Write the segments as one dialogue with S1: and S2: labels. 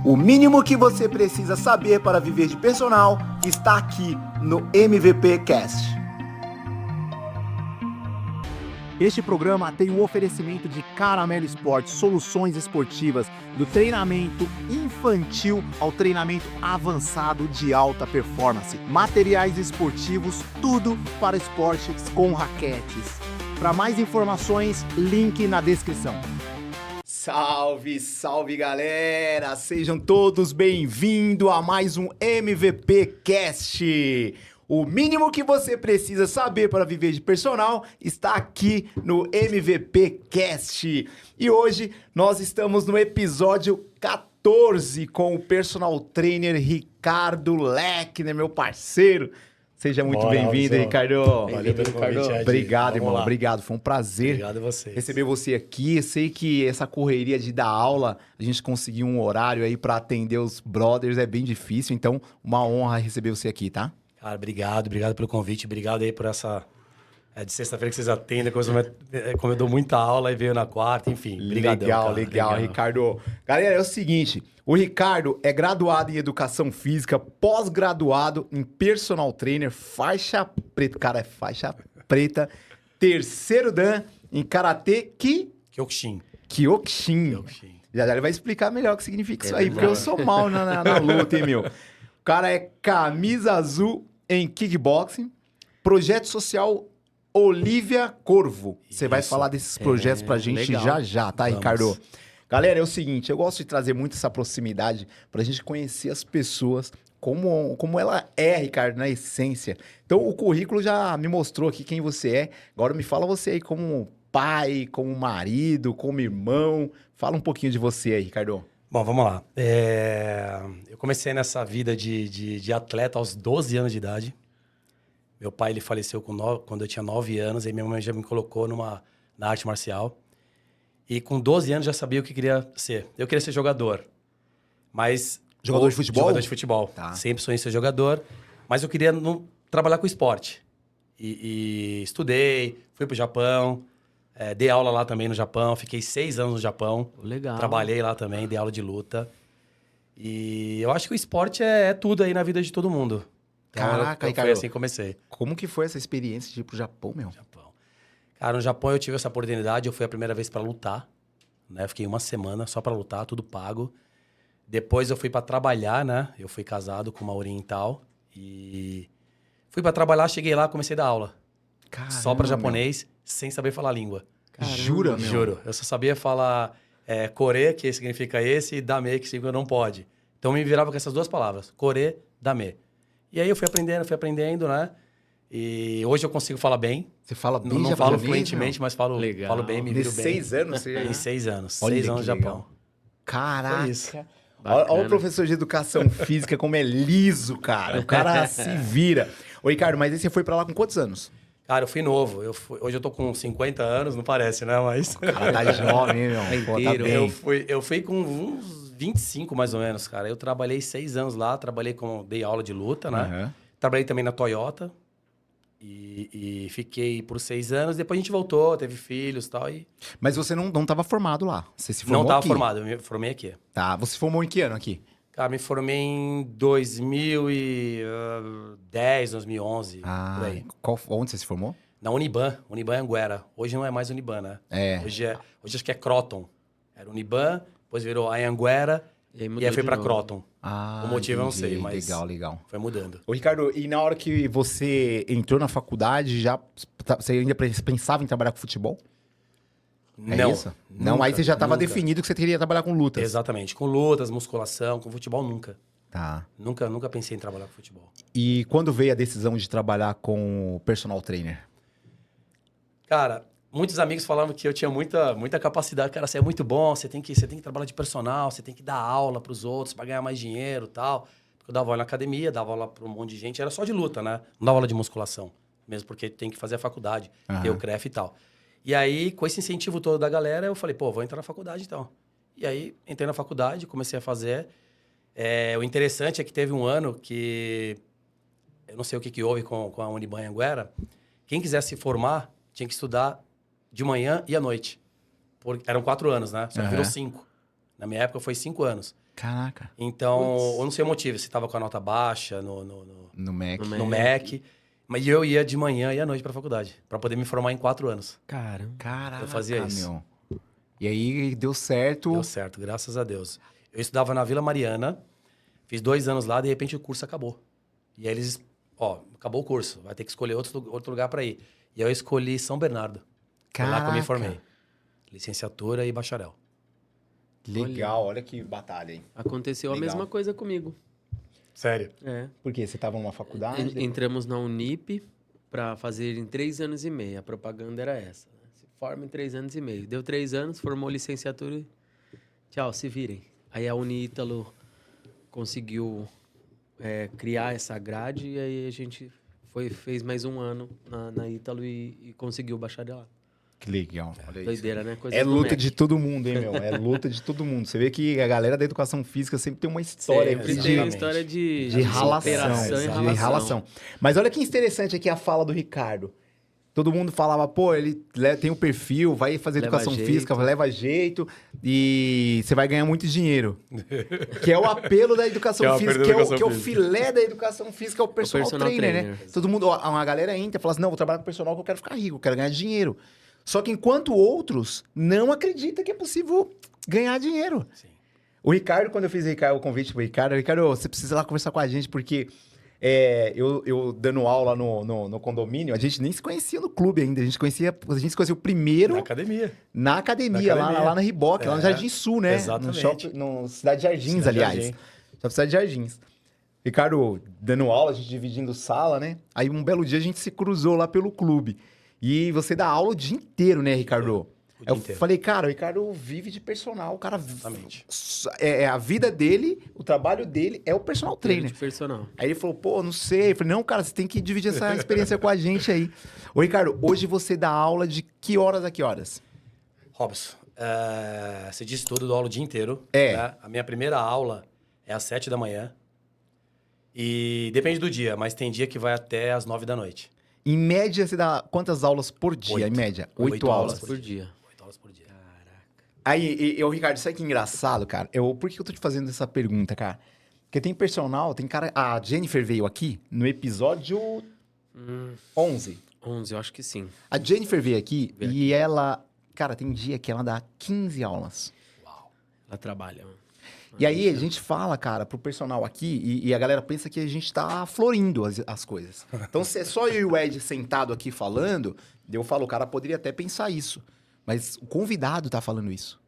S1: O mínimo que você precisa saber para viver de personal está aqui no MVP Cast. Este programa tem o oferecimento de Caramelo Esporte, soluções esportivas, do treinamento infantil ao treinamento avançado de alta performance, materiais esportivos, tudo para esportes com raquetes. Para mais informações, link na descrição. Salve, salve galera! Sejam todos bem-vindos a mais um MVP Cast. O mínimo que você precisa saber para viver de personal está aqui no MVP Cast. E hoje nós estamos no episódio 14 com o personal trainer Ricardo Lechner, meu parceiro. Seja muito bem-vindo, Ricardo.
S2: Valeu pelo convite, Ed.
S1: Obrigado, irmão. Obrigado. Foi um prazer.
S2: Obrigado a vocês.
S1: Receber você aqui. Eu sei que essa correria de dar aula, a gente conseguir um horário aí para atender os brothers é bem difícil. Então, uma honra receber você aqui, tá?
S2: Cara, obrigado pelo convite. Obrigado aí por essa... de sexta-feira que vocês atendem, como eu dou muita aula e veio na quarta, enfim. Obrigadão,
S1: legal, Ricardo. Galera, é o seguinte, o Ricardo é graduado em Educação Física, pós-graduado em Personal Trainer, faixa preta, cara, é faixa preta, terceiro dan em Karatê
S2: Kyokushin.
S1: Já ele vai explicar melhor o que significa isso aí, porque eu sou mal na luta, hein, meu. O cara é camisa azul em Kickboxing, projeto social Olivia Corvo. Você vai falar desses projetos pra gente já, tá,
S2: Vamos.
S1: Ricardo? Galera, é o seguinte, eu gosto de trazer muito essa proximidade pra gente conhecer as pessoas, como ela é, Ricardo, na essência. Então, o currículo já me mostrou aqui quem você é. Agora me fala você aí como pai, como marido, como irmão. Fala um pouquinho de você aí, Ricardo.
S2: Bom, vamos lá. Eu comecei nessa vida de atleta aos 12 anos de idade. Meu pai ele faleceu quando eu tinha 9 anos, e minha mãe já me colocou na arte marcial. E com 12 anos já sabia o que queria ser. Eu queria ser jogador, mas...
S1: Jogador de futebol?
S2: Jogador de futebol.
S1: Tá.
S2: Sempre sonhei em ser jogador, mas eu queria trabalhar com esporte. E estudei, fui pro Japão, dei aula lá também no Japão, fiquei 6 anos no Japão.
S3: Legal.
S2: Trabalhei lá também, dei aula de luta. E eu acho que o esporte é tudo aí na vida de todo mundo. Então,
S1: Caraca,
S2: foi
S1: Ricardo.
S2: assim que comecei.
S1: Como que foi essa experiência de ir pro Japão, meu?
S2: Japão. Cara, no Japão eu tive essa oportunidade, eu fui a primeira vez para lutar, né? Eu fiquei uma semana só para lutar, tudo pago. Depois eu fui para trabalhar, né? Eu fui casado com uma oriental e fui para trabalhar, cheguei lá, comecei a dar aula.
S1: Caramba,
S2: Só para japonês, sem saber falar a língua.
S1: Caramba. Jura, meu?
S2: Juro. Eu só sabia falar kore, que significa esse, e dame, que significa não pode. Então eu me virava com essas duas palavras, kore, dame. E aí eu fui aprendendo, né? E hoje eu consigo falar bem.
S1: Você fala bem
S2: Não falo fluentemente, mas falo bem, me viro
S1: Nesses
S2: bem.
S1: 6 anos? Você...
S2: Em 6 anos.
S1: Olha
S2: 6 anos no
S1: que
S2: Japão.
S1: legal. Caraca.
S2: Foi isso.
S1: Olha o professor de Educação Física como é liso, cara. O cara se vira. Ô, Ricardo, mas aí você foi pra lá com quantos anos?
S2: Cara, eu fui novo. Hoje eu tô com 50 anos, não parece, né? Mas...
S1: O cara tá jovem, meu. Pô, tá bem.
S2: Eu fui com uns 25, mais ou menos, cara. Eu trabalhei 6 anos lá, dei aula de luta, né?
S1: Uhum.
S2: Trabalhei também na Toyota e fiquei por 6 anos. Depois a gente voltou, teve filhos e tal.
S1: Mas você não tava formado lá? Você se formou
S2: Não tava
S1: aqui?
S2: formado, eu me formei aqui.
S1: Tá, você se formou em que ano aqui?
S2: Cara, me formei em 2010, 2011, por aí.
S1: Onde você se formou?
S2: Na Uniban Anguera. Hoje não é mais Uniban, né? Hoje acho que é Croton. Era Uniban, depois virou Anhanguera e aí foi pra Croton. O motivo eu não sei, mas
S1: Legal.
S2: foi mudando.
S1: Ô, Ricardo, e na hora que você entrou na faculdade, você ainda pensava em trabalhar com futebol?
S2: Não.
S1: Isso? Não, aí você já estava definido que você queria trabalhar com lutas.
S2: Exatamente. Com lutas, musculação, com futebol, nunca.
S1: Tá.
S2: Nunca pensei em trabalhar com futebol.
S1: E quando veio a decisão de trabalhar com personal trainer?
S2: Cara, muitos amigos falavam que eu tinha muita capacidade. Cara, você é muito bom, você tem que trabalhar de personal, você tem que dar aula para os outros para ganhar mais dinheiro e tal. Porque eu dava aula na academia, dava aula para um monte de gente. Era só de luta, né? Não dava aula de musculação. Mesmo porque tem que fazer a faculdade, ter o CREF e tal. E aí, com esse incentivo todo da galera, eu falei, pô, vou entrar na faculdade então. E aí, entrei na faculdade, comecei a fazer. O interessante é que teve um ano que... Eu não sei o que houve com a Uniban Anguera. Quem quisesse se formar, tinha que estudar de manhã e à noite. Eram 4 anos, né? Só que virou 5. Na minha época foi 5 anos.
S1: Caraca.
S2: Então,
S3: Putz.
S2: eu não sei o motivo, se tava com a nota baixa
S1: No Mac.
S3: No
S2: no MEC. Mas eu ia de manhã e à noite pra faculdade, pra poder me formar em 4 anos.
S3: Caramba.
S1: Caraca,
S2: Eu fazia isso.
S1: meu. E aí deu certo.
S2: Deu certo, graças a Deus. Eu estudava na Vila Mariana, fiz 2 anos lá, de repente o curso acabou. E aí eles, acabou o curso, vai ter que escolher outro lugar pra ir. E aí eu escolhi São Bernardo. Foi lá que eu me formei. Licenciatura e bacharel.
S1: Legal, olha que batalha, hein?
S3: Aconteceu
S1: Legal.
S3: a mesma coisa comigo.
S2: Sério?
S3: É.
S1: Por quê? Você tava numa faculdade?
S3: Entramos na Unip para fazer em 3 anos e meio. A propaganda era essa. Né? Se forma em 3 anos e meio. Deu 3 anos, formou licenciatura e tchau, se virem. Aí a Unítalo conseguiu criar essa grade e aí a gente fez mais um ano na Ítalo e conseguiu o bacharelado.
S1: Que legal. Olha isso.
S3: Doideira, né? Coisas
S1: É
S3: do
S1: luta
S3: MEC.
S1: de todo mundo, hein, meu? É luta de todo mundo. Você vê que a galera da educação física sempre tem uma história
S3: Sempre
S1: aqui
S3: tem uma
S2: exatamente.
S3: história de
S1: de ralação.
S3: superação e
S1: De
S3: ralação.
S1: ralação. Mas olha que interessante aqui a fala do Ricardo. Todo mundo falava, pô, ele tem um perfil, vai fazer
S3: Leva
S1: educação
S3: jeito.
S1: física, leva jeito e você vai ganhar muito dinheiro. Que é o apelo da educação
S2: Que é o apelo
S1: física,
S2: da
S1: que é
S2: educação
S1: o
S2: física.
S1: filé da educação física, é o personal,
S3: personal
S1: trainer, né?
S3: trainer.
S1: Todo mundo, uma galera entra e fala assim, não, vou trabalhar com personal porque eu quero ficar rico, eu quero ganhar dinheiro. Só que enquanto outros não acreditam que é possível ganhar dinheiro.
S2: Sim.
S1: O Ricardo, quando eu fiz o convite pro Ricardo, você precisa ir lá conversar com a gente, porque eu dando aula no condomínio, a gente nem se conhecia no clube ainda, a gente se conheceu primeiro
S2: Na academia.
S1: na academia, lá na Riboc, lá no Jardim Sul, né?
S2: Exatamente.
S1: No Cidade Jardins,
S2: Cidade
S1: aliás.
S2: Jardim.
S1: Shopping Cidade Jardins. Ricardo dando aula, a gente dividindo sala, né? Aí um belo dia a gente se cruzou lá pelo clube. E você dá aula o dia inteiro, né, Ricardo?
S2: O dia
S1: Eu
S2: inteiro.
S1: falei, cara, o Ricardo vive de personal, o cara...
S2: Exatamente.
S1: A vida dele, o trabalho dele é o personal trainer.
S3: De personal.
S1: Aí ele falou, pô, não sei. Eu falei, não, cara, você tem que dividir essa experiência com a gente aí. Ô, Ricardo, hoje você dá aula de que horas a que horas?
S2: Robson, você disse tudo, eu dou aula o dia inteiro.
S1: É.
S2: Né? A minha primeira aula é às 7 da manhã. E depende do dia, mas tem dia que vai até às 9 da noite.
S1: Em média, você dá quantas aulas por dia?
S2: 8.
S1: Em média?
S2: 8
S1: 8 aulas.
S2: aulas
S3: Por dia.
S2: 8 aulas por dia.
S1: Aí, Ricardo, sabe que engraçado, cara? Por que eu tô te fazendo essa pergunta, cara? Porque tem personal, tem cara... A Jennifer veio aqui no episódio 11.
S3: 11, eu acho que sim.
S1: A Jennifer veio aqui
S3: Veio
S1: e ela... Cara, tem dia que ela dá 15 aulas.
S2: Uau.
S3: Ela trabalha.
S1: E aí, a gente fala, cara, pro personal aqui, e a galera pensa que a gente tá florindo as coisas. Então, se é só eu e o Ed sentado aqui falando, eu falo, o cara poderia até pensar isso. Mas o convidado tá falando isso.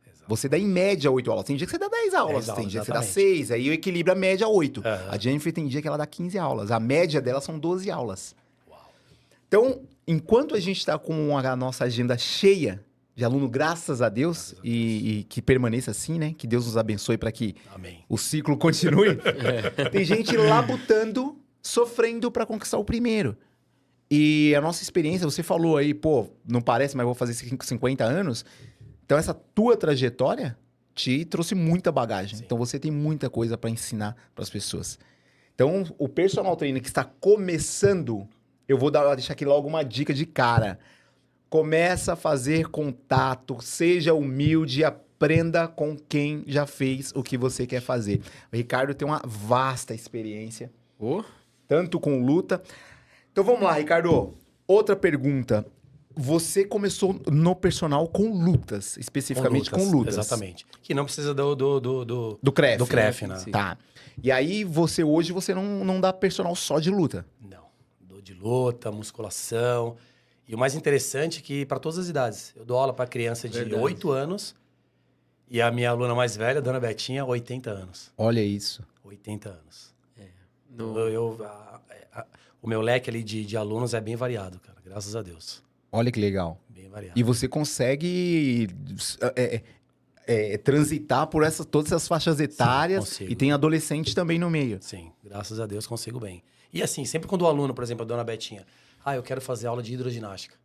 S2: Exato.
S1: Você dá em média 8 aulas. Tem dia que você dá 10 aulas,
S2: 10
S1: tem
S2: aulas,
S1: dia que você dá
S2: exatamente.
S1: 6, aí equilibra a média 8.
S2: Aham.
S1: A Jennifer tem dia que ela dá 15 aulas. A média dela são 12 aulas.
S2: Uau.
S1: Então, enquanto a gente tá com a nossa agenda cheia de aluno, graças a Deus, e que permaneça assim, né? Que Deus nos abençoe para que
S2: Amém.
S1: o ciclo continue. Tem gente labutando, sofrendo para conquistar o primeiro. E a nossa experiência, você falou aí, pô, não parece, mas vou fazer 50 anos. Então, essa tua trajetória te trouxe muita bagagem.
S2: Sim.
S1: Então, você tem muita coisa para ensinar para as pessoas. Então, o personal trainer que está começando, eu vou deixar aqui logo uma dica de cara. Começa a fazer contato, seja humilde, aprenda com quem já fez o que você quer fazer. O Ricardo tem uma vasta experiência, tanto com luta. Então vamos lá, Ricardo. Outra pergunta. Você começou no personal com lutas, especificamente com lutas.
S2: Exatamente. Que não precisa do
S1: CREF.
S2: Do CREF, né?
S3: Sim.
S1: Tá. E aí, hoje você não dá personal só de luta.
S2: Não. Dou de luta, musculação. E o mais interessante é que para todas as idades. Eu dou aula para criança de
S3: Verdade.
S2: 8 anos e a minha aluna mais velha, Dona Betinha, 80 anos.
S1: Olha isso.
S2: 80 anos.
S3: No-
S2: O meu leque ali de alunos é bem variado, cara. Graças a Deus.
S1: Olha que legal.
S2: Bem variado.
S1: E você consegue transitar por todas essas faixas etárias
S2: consigo.
S1: e tem adolescente também no meio.
S2: Sim, graças a Deus consigo bem. E assim, sempre quando o aluno, por exemplo, a Dona Betinha, eu quero fazer aula de hidroginástica.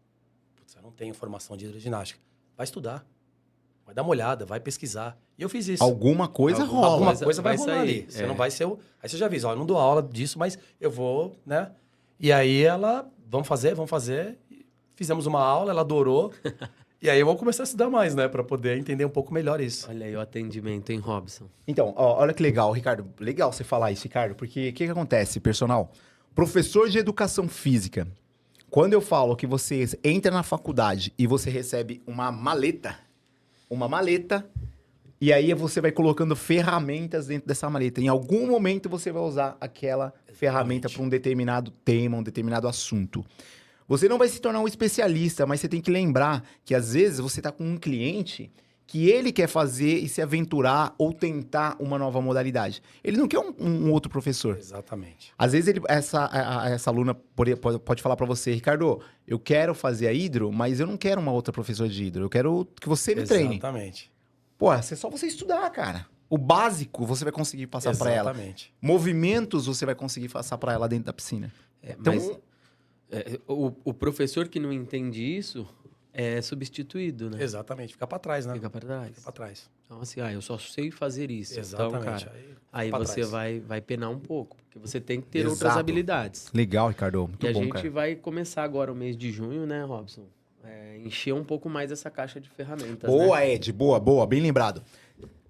S2: Putz, eu não tenho formação de hidroginástica. Vai estudar. Vai dar uma olhada, vai pesquisar. E eu fiz isso.
S1: Alguma coisa rola.
S2: Alguma coisa vai
S3: vai
S2: rolar
S3: sair,
S2: ali. Você
S3: é.
S2: não vai ser o... Aí você já avisa, ó, eu não dou aula disso, mas eu vou, né? E aí ela, vamos fazer. E fizemos uma aula, ela adorou. E aí eu vou começar a estudar mais, né? Pra poder entender um pouco melhor isso.
S3: Olha aí o atendimento, hein, Robson?
S1: Então, ó, olha que legal, Ricardo. Legal você falar isso, Ricardo, porque o que acontece, personal? Professor de educação física, quando eu falo que você entra na faculdade e você recebe uma maleta, e aí você vai colocando ferramentas dentro dessa maleta. Em algum momento você vai usar aquela ferramenta para um determinado tema, um determinado assunto. Você não vai se tornar um especialista, mas você tem que lembrar que às vezes você está com um cliente que ele quer fazer e se aventurar ou tentar uma nova modalidade. Ele não quer um outro professor.
S2: Exatamente.
S1: Às vezes essa aluna pode falar para você, Ricardo, eu quero fazer a hidro, mas eu não quero uma outra professora de hidro. Eu quero que você me treine.
S2: Exatamente.
S1: Pô, é só você estudar, cara. O básico você vai conseguir passar para ela.
S2: Exatamente.
S1: Movimentos você vai conseguir passar para ela dentro da piscina. Então,
S3: Mas o professor que não entende isso é substituído, né?
S2: Exatamente. Fica pra trás, né?
S3: Fica para trás.
S2: Fica pra trás.
S3: Então, assim, eu só sei fazer isso.
S2: Exatamente.
S3: Então, cara,
S2: fica
S3: aí
S2: pra
S3: você
S2: trás.
S3: vai penar um pouco. Porque você tem que ter outras
S1: Exato.
S3: habilidades.
S1: legal, Ricardo. Muito
S3: E a
S1: bom,
S3: gente
S1: cara.
S3: vai começar agora o mês de junho, né, Robson? Encher um pouco mais essa caixa de ferramentas,
S1: Boa,
S3: né?
S1: Ed. Boa. Bem lembrado.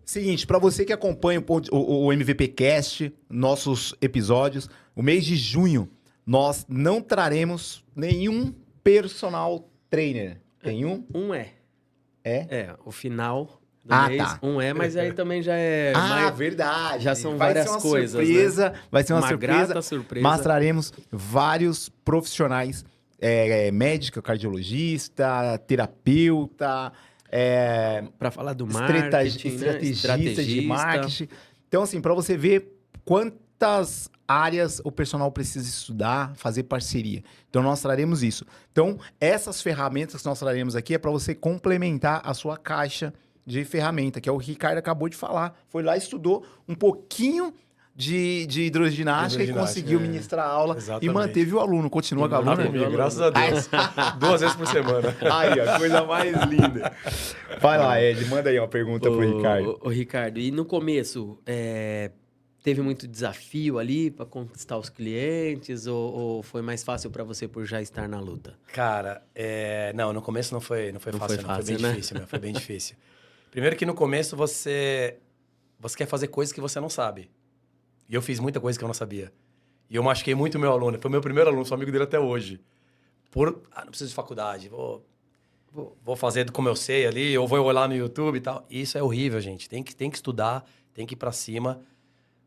S1: Seguinte, para você que acompanha o MVPcast, nossos episódios, o mês de junho, nós não traremos nenhum personal trainer. Nenhum?
S3: Um é.
S1: É?
S3: O final do
S1: Ah,
S3: mês,
S1: tá.
S3: mas aí também já é...
S1: Verdade.
S3: já são
S1: Vai
S3: várias
S1: ser uma
S3: coisas,
S1: surpresa, Vai ser uma surpresa.
S3: grata surpresa.
S1: Mas traremos vários profissionais, médico, cardiologista, terapeuta,
S3: Para falar do marketing,
S1: estrategista de marketing. Então, assim, para você ver quantas áreas o personal precisa estudar, fazer parceria. Então, nós traremos isso. Então, essas ferramentas que nós traremos aqui é para você complementar a sua caixa de ferramenta, que é o Ricardo acabou de falar. Foi lá, estudou um pouquinho de hidroginástica e conseguiu ministrar a aula
S2: Exatamente.
S1: e manteve o aluno. Continua com a
S2: Tá
S1: aluna.
S2: comigo, graças a Deus. 2 vezes por semana.
S1: Aí, a coisa mais linda. Vai lá, Ed, manda aí uma pergunta pro Ricardo.
S3: Ô, Ricardo, e no começo, teve muito desafio ali para conquistar os clientes ou foi mais fácil para você por já estar na luta?
S2: Cara, não, no começo não foi fácil, foi bem
S3: né?
S2: difícil, foi bem difícil. Primeiro que no começo você quer fazer coisas que você não sabe. E eu fiz muita coisa que eu não sabia. E eu machuquei muito o meu aluno. Foi o meu primeiro aluno, sou amigo dele até hoje. Não preciso de faculdade, vou fazer como eu sei ali, ou vou olhar no YouTube e tal. E isso é horrível, gente. Tem que estudar, tem que ir pra cima.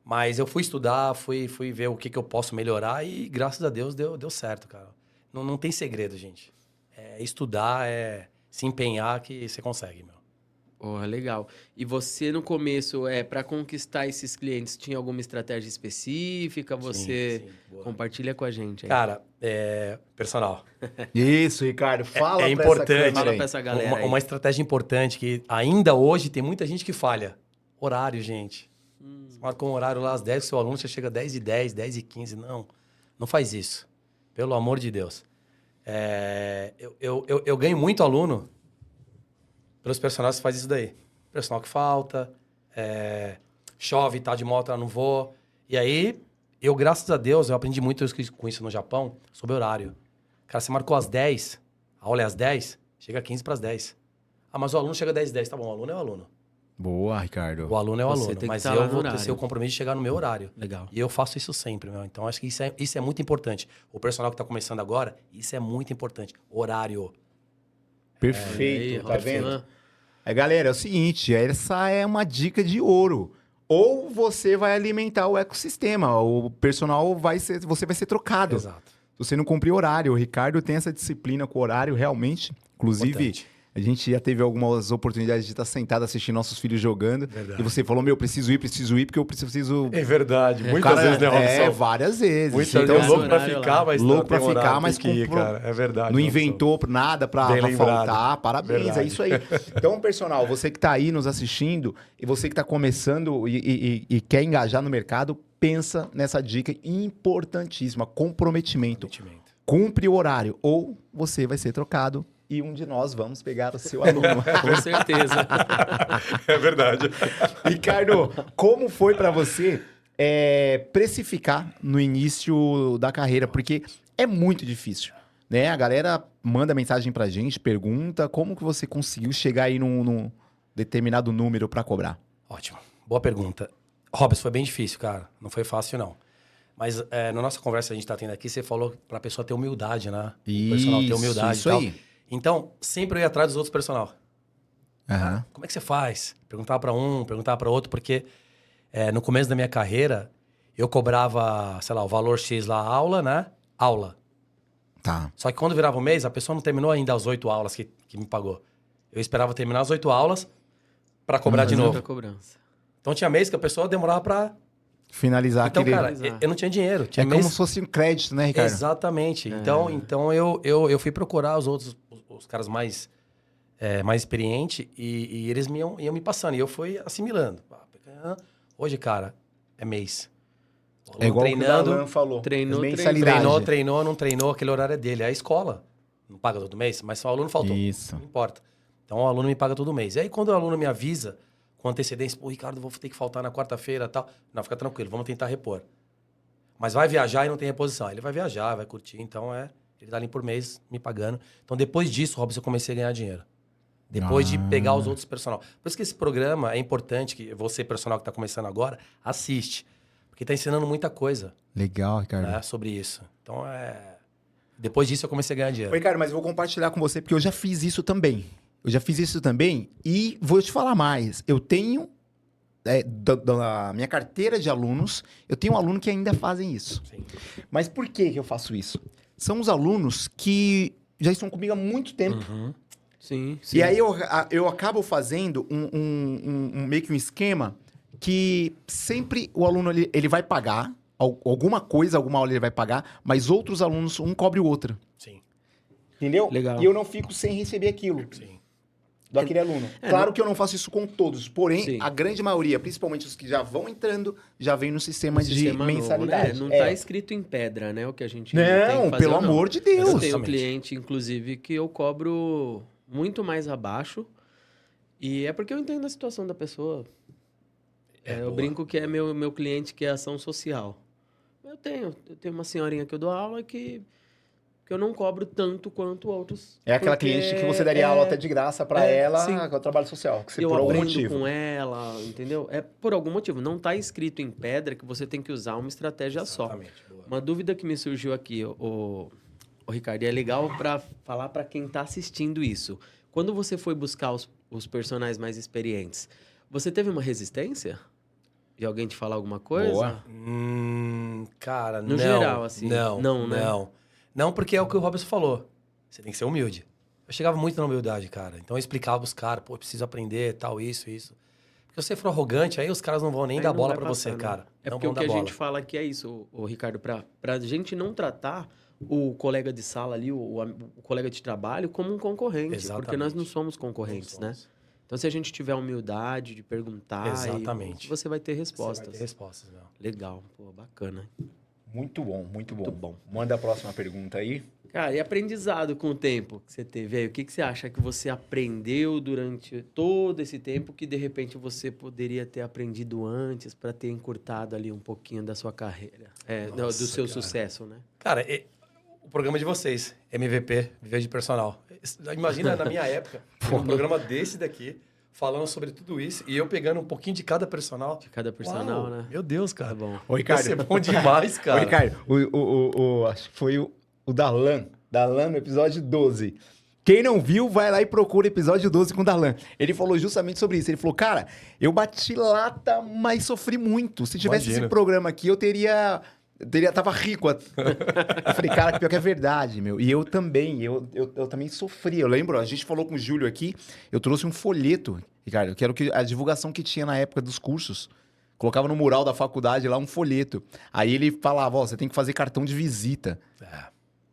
S2: Mas eu fui estudar, fui ver o que eu posso melhorar e, graças a Deus, deu certo, cara. Não tem segredo, gente. É estudar, se empenhar que você consegue, meu.
S3: Legal. E você, no começo, para conquistar esses clientes, tinha alguma estratégia específica? Você
S2: boa.
S3: compartilha com a gente aí.
S2: Cara, personal.
S1: Isso, Ricardo, fala
S2: É
S1: pra
S2: importante.
S1: essa câmera
S3: Fala
S1: aí.
S3: pra essa galera aí.
S2: Uma estratégia importante que ainda hoje tem muita gente que falha. Horário, gente. Você marca um horário lá às 10 com seu aluno, você chega às 10h10, 10h15. Não faz isso. Pelo amor de Deus. Eu ganho muito aluno pelos personagens que fazem isso daí. Personal que falta, chove, tá de moto, eu não vou. E aí, graças a Deus, eu aprendi muito com isso no Japão, sobre horário. Cara, você marcou às 10, a aula é às 10, chega 15 para as 10. Ah, mas o aluno chega às 10h10. Tá bom, o aluno é o aluno.
S1: Boa, Ricardo.
S2: O aluno é o
S3: Você
S2: aluno,
S3: tem que
S2: mas
S3: estar lá
S2: eu
S3: no
S2: vou ter
S3: horário.
S2: o compromisso de chegar no meu horário.
S3: Legal.
S2: E eu faço isso sempre, meu. Então, acho que isso é muito importante. O personal que tá começando agora, isso é muito importante. Horário.
S1: Perfeito, tá
S3: Robson,
S1: vendo?
S3: né?
S1: Galera, é o seguinte, essa é uma dica de ouro. Ou você vai alimentar o ecossistema, o personal você vai ser trocado.
S2: Exato.
S1: Se você não cumprir horário, o Ricardo tem essa disciplina com o horário, realmente. Inclusive,
S2: Importante.
S1: a gente já teve algumas oportunidades de estar sentado assistindo nossos filhos jogando.
S2: Verdade.
S1: E você falou, preciso ir, porque eu preciso...
S2: É verdade. Muitas
S1: Cara,
S2: vezes, né, Robson?
S1: várias vezes.
S2: Muitas
S1: Então,
S2: vezes. Louco pra
S3: horário
S2: ficar,
S3: lá.
S2: mas
S1: Louco
S2: não tem
S1: pra ficar,
S2: horário,
S1: mas
S2: tem que ir,
S1: comprou-
S2: cara. É verdade.
S1: não
S2: Robson.
S1: inventou nada pra
S2: Bem lembrado.
S1: faltar. Parabéns,
S2: Verdade.
S1: é isso aí. Então, personal, você que tá aí nos assistindo e você que tá começando e quer engajar no mercado, pensa nessa dica importantíssima, comprometimento. Cumpre o horário ou você vai ser trocado e um de nós vamos pegar o seu aluno.
S3: Com certeza.
S2: É verdade.
S1: Ricardo, como foi pra você precificar no início da carreira? Porque é muito difícil. né? A galera manda mensagem pra gente, pergunta como que você conseguiu chegar aí num determinado número pra cobrar.
S2: Ótimo. Boa pergunta. Robson, foi bem difícil, cara. Não foi fácil, não. Mas na nossa conversa que a gente tá tendo aqui, você falou pra pessoa ter humildade, né? O personal ter humildade
S1: isso
S2: e tal.
S1: aí.
S2: Então, sempre eu ia atrás dos outros personal.
S1: Aham.
S2: Como é que você faz? Perguntava pra um, perguntava pra outro, porque no começo da minha carreira, eu cobrava, sei lá, o valor X lá, aula, né? Aula.
S1: Tá.
S2: Só que quando virava o mês, a pessoa não terminou ainda as 8 aulas que me pagou. Eu esperava terminar as 8 aulas pra cobrar de
S3: Fazer
S2: novo.
S3: outra cobrança.
S2: Então tinha mês que a pessoa demorava pra...
S1: Finalizar
S2: Então,
S1: aquele...
S2: cara, eu não tinha dinheiro. Tinha
S1: é
S2: mês...
S1: como se fosse um crédito, né, Ricardo?
S2: Exatamente. Então eu fui procurar os caras mais experientes e eles iam me passando. E eu fui assimilando. Hoje, cara, é mês. O aluno
S1: É igual o que o
S2: treinando,
S1: Darlan falou.
S3: Treinou,
S1: mensalidade.
S2: treinou, não treinou, aquele horário é dele. É a escola. Não paga todo mês, mas só o aluno faltou.
S1: Isso.
S2: Não importa. Então o aluno me paga todo mês. E aí quando o aluno me avisa com antecedência, pô, Ricardo, vou ter que faltar na quarta-feira e tal. Não, fica tranquilo, vamos tentar repor. Mas vai viajar e não tem reposição. Ele vai viajar, vai curtir, então ele tá ali por mês me pagando. Então depois disso, Robson, eu comecei a ganhar dinheiro. Depois de pegar os outros personal. Por isso que esse programa é importante, que você, personal que tá começando agora, assiste. Porque tá ensinando muita coisa,
S1: Legal, Ricardo.
S2: né, sobre isso. Então depois disso eu comecei a ganhar dinheiro.
S1: Ô, Ricardo, mas eu vou compartilhar com você, porque eu já fiz isso também. E vou te falar mais. Eu tenho, da minha carteira de alunos, eu tenho um aluno que ainda fazem isso.
S2: Sim.
S1: Mas por que eu faço isso? São os alunos que já estão comigo há muito tempo.
S2: Uhum.
S3: Sim.
S1: E aí eu acabo fazendo meio que um esquema que sempre o aluno ele vai pagar alguma coisa, alguma aula ele vai pagar, mas outros alunos, um cobre o outro.
S2: Sim.
S1: Entendeu?
S3: Legal.
S1: E eu não fico sem receber aquilo
S2: Sim.
S1: daquele aluno. Claro que eu não faço isso com todos, porém,
S3: Sim.
S1: a grande maioria, principalmente os que já vão entrando, já vem no sistema de
S3: Sistema novo,
S1: mensalidade.
S3: né? Não tá escrito em pedra, né? O que a gente tem
S1: Não,
S3: que fazer
S1: pelo
S3: ou não.
S1: amor de
S3: Eu
S1: Deus.
S3: tenho
S2: Exatamente.
S3: cliente, inclusive, que eu cobro muito mais abaixo. E é porque eu entendo a situação da pessoa. Eu
S2: boa.
S3: brinco que é meu cliente que é ação social. Eu tenho uma senhorinha que eu dou aula que eu não cobro tanto quanto outros.
S1: É aquela
S3: porque
S1: cliente que você daria aula até de graça pra ela,
S3: sim.
S1: com o trabalho social, que você,
S3: Eu
S1: por algum
S3: aprendo
S1: motivo.
S3: com ela, entendeu? É por algum motivo. Não está escrito em pedra que você tem que usar uma estratégia só.
S2: Exatamente. Boa.
S3: Uma dúvida que me surgiu aqui, o Ricardo, e é legal para falar para quem está assistindo isso. Quando você foi buscar os personagens mais experientes, você teve uma resistência? De alguém te falar alguma coisa?
S1: Boa.
S2: Cara,
S3: No
S2: não.
S3: geral, assim.
S2: Não,
S3: Não, né?
S2: Não, porque é o que o Robson falou. Você tem que ser humilde. Eu chegava muito na humildade, cara. Então eu explicava pros caras, pô, eu preciso aprender, tal, isso. Porque se você for arrogante, aí os caras não vão nem
S3: Aí
S2: dar
S3: não
S2: bola
S3: vai
S2: pra
S3: passar,
S2: você,
S3: né?
S2: cara.
S3: É
S2: não
S3: porque
S2: vão
S3: o
S2: dar
S3: que a
S2: bola.
S3: gente fala aqui é isso, o Ricardo, pra gente não tratar o colega de sala ali, o colega de trabalho, como um concorrente.
S2: Exatamente.
S3: Porque nós não somos concorrentes,
S2: Não
S3: né?
S2: somos.
S3: Então, se a gente tiver a humildade de perguntar,
S2: Exatamente.
S3: você vai ter
S2: Você
S3: respostas.
S2: vai ter respostas, meu.
S3: Legal, pô, bacana.
S1: Muito bom, muito bom.
S3: Muito bom.
S1: Manda a próxima pergunta aí.
S3: Cara, e aprendizado com o tempo que você teve aí? O que você acha que você aprendeu durante todo esse tempo que, de repente, você poderia ter aprendido antes para ter encurtado ali um pouquinho da sua carreira? Do
S2: Nossa,
S3: seu
S2: cara.
S3: sucesso, né?
S2: Cara, o programa de vocês, MVP, Viver de Personal. Imagina na minha época, um programa desse daqui, falando sobre tudo isso, e eu pegando um pouquinho de cada personal.
S3: De cada personal,
S2: Uau,
S3: né?
S2: Meu Deus, cara.
S3: Tá bom.
S1: Ô,
S2: Vai
S1: Ricardo.
S2: ser bom demais, cara.
S1: Ô, Ricardo, acho que foi o Darlan no episódio 12. Quem não viu, vai lá e procura o episódio 12 com o Darlan. Ele falou justamente sobre isso. Ele falou, cara, eu bati lata, mas sofri muito. Se tivesse
S2: Imagina.
S1: esse programa aqui, eu tava rico. Eu falei, cara, que pior que é verdade, meu. E eu também, eu também sofri. Eu lembro, a gente falou com o Júlio aqui, eu trouxe um folheto, Ricardo, que era a divulgação que tinha na época dos cursos. Colocava no mural da faculdade lá um folheto. Aí ele falava, ó, você tem que fazer cartão de visita.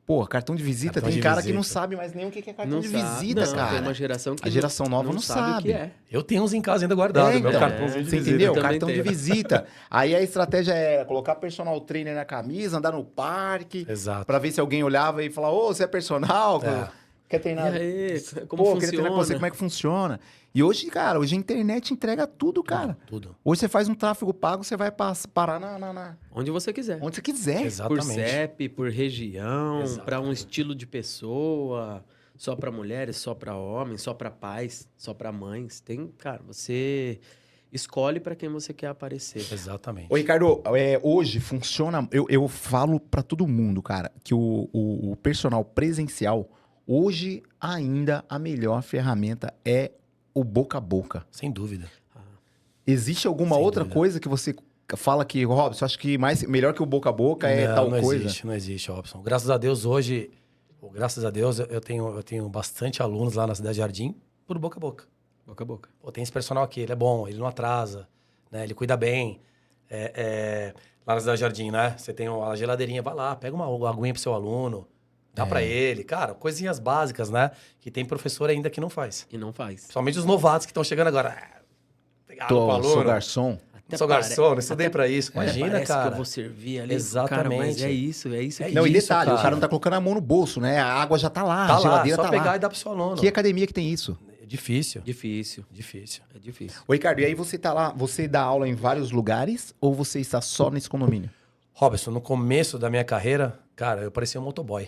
S1: Pô, cartão de visita,
S2: Cartão
S1: tem
S2: de
S1: cara que não
S2: visita.
S1: sabe mais nem o que é cartão
S3: Não
S1: de
S3: sabe.
S1: visita,
S3: Não,
S1: cara.
S3: Tem uma geração que
S1: A geração nova não
S3: o
S1: sabe.
S3: que é.
S2: Eu tenho uns em casa ainda guardados, meu
S1: então,
S2: cartãozinho de
S1: você
S2: visita.
S1: entendeu?
S3: Eu também
S1: Cartão de
S3: tenho.
S1: visita. Aí a estratégia era colocar personal trainer na camisa, andar no parque,
S2: Exato.
S1: pra ver se alguém olhava e falava, ô, você é personal?
S2: É.
S1: Quer treinar?
S3: E aí, como
S1: Pô, queria treinar com você,
S3: funciona?
S1: como é que funciona? E hoje, cara, hoje a internet entrega tudo, cara.
S2: Tudo.
S1: Hoje você faz um tráfego pago, você vai parar
S3: Onde você quiser.
S1: onde você quiser.
S3: Por
S2: Exatamente.
S3: CEP, por região, para um
S2: Exatamente.
S3: estilo de pessoa, só para mulheres, só para homens, só para pais, só para mães. Tem, cara, você escolhe para quem você quer aparecer.
S2: Exatamente.
S1: Ô, Ricardo, hoje funciona. Eu falo pra todo mundo, cara, que o personal presencial, hoje ainda a melhor ferramenta é o boca a boca.
S2: Sem dúvida.
S1: Existe alguma
S2: Sem
S1: outra
S2: dúvida.
S1: coisa que você fala que, Robson, acho que melhor que o boca a boca é
S2: Não,
S1: tal
S2: não
S1: coisa?
S2: existe, não existe, Robson. Graças a Deus, hoje, graças a Deus, eu tenho bastante alunos lá na Cidade Jardim por boca a boca.
S3: Boca a boca.
S2: Pô, tem esse personal aqui, ele é bom, ele não atrasa, né? Ele cuida bem. Lá na Cidade Jardim, né? Você tem a geladeirinha, vai lá, pega uma aguinha pro seu aluno, dá pra ele. Cara, coisinhas básicas, né? Que tem professor ainda que não faz.
S3: E não faz.
S2: Principalmente os novatos que estão chegando agora. Pegar água pro
S1: Sou
S2: aluno.
S1: garçom.
S2: Sou garçom, não estudei pra isso.
S3: Até
S2: Imagina,
S3: parece
S2: cara.
S3: que eu vou servir ali.
S2: Exatamente.
S3: Cara, mas é isso
S2: É
S3: que
S1: Não, e
S2: isso,
S1: detalhe, o
S2: cara.
S1: cara não tá colocando a mão no bolso, né? A água já tá lá,
S2: Tá
S1: a
S2: lá,
S1: geladeira
S2: só
S1: tá
S2: pegar
S1: lá.
S2: e dar pro seu aluno.
S1: Que academia que tem isso?
S2: É difícil.
S3: difícil.
S2: Difícil.
S3: É difícil.
S1: Ô, Ricardo, e aí você tá lá, você dá aula em vários lugares ou você está só nesse condomínio?
S2: Robson, no começo da minha carreira, cara, eu parecia um motoboy.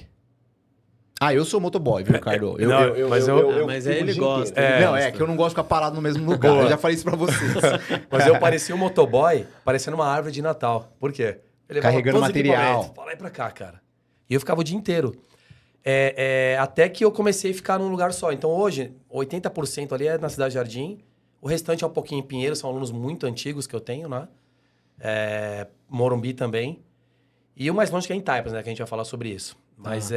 S1: Ah, eu sou motoboy, viu, Ricardo?
S2: Não, mas eu-
S3: mas
S1: fico
S3: aí
S1: o
S3: ele
S1: dia
S3: gosta,
S1: inteiro.
S3: ele
S1: Não,
S3: gosta.
S1: é que eu não gosto de ficar parado no mesmo lugar.
S2: Boa.
S1: Eu já falei isso pra vocês.
S2: Mas eu parecia um motoboy, parecendo uma árvore de Natal. Por quê? Eu levava
S1: Carregando
S2: todos os
S1: material.
S2: equipamentos, pra lá e pra cá, cara. E eu ficava o dia inteiro. Até que eu comecei a ficar num lugar só. Então hoje, 80% ali é na Cidade Jardim. O restante é um pouquinho em Pinheiro, são alunos muito antigos que eu tenho, né? Morumbi também. E o mais longe que é em Taipas, né? Que a gente vai falar sobre isso. Mas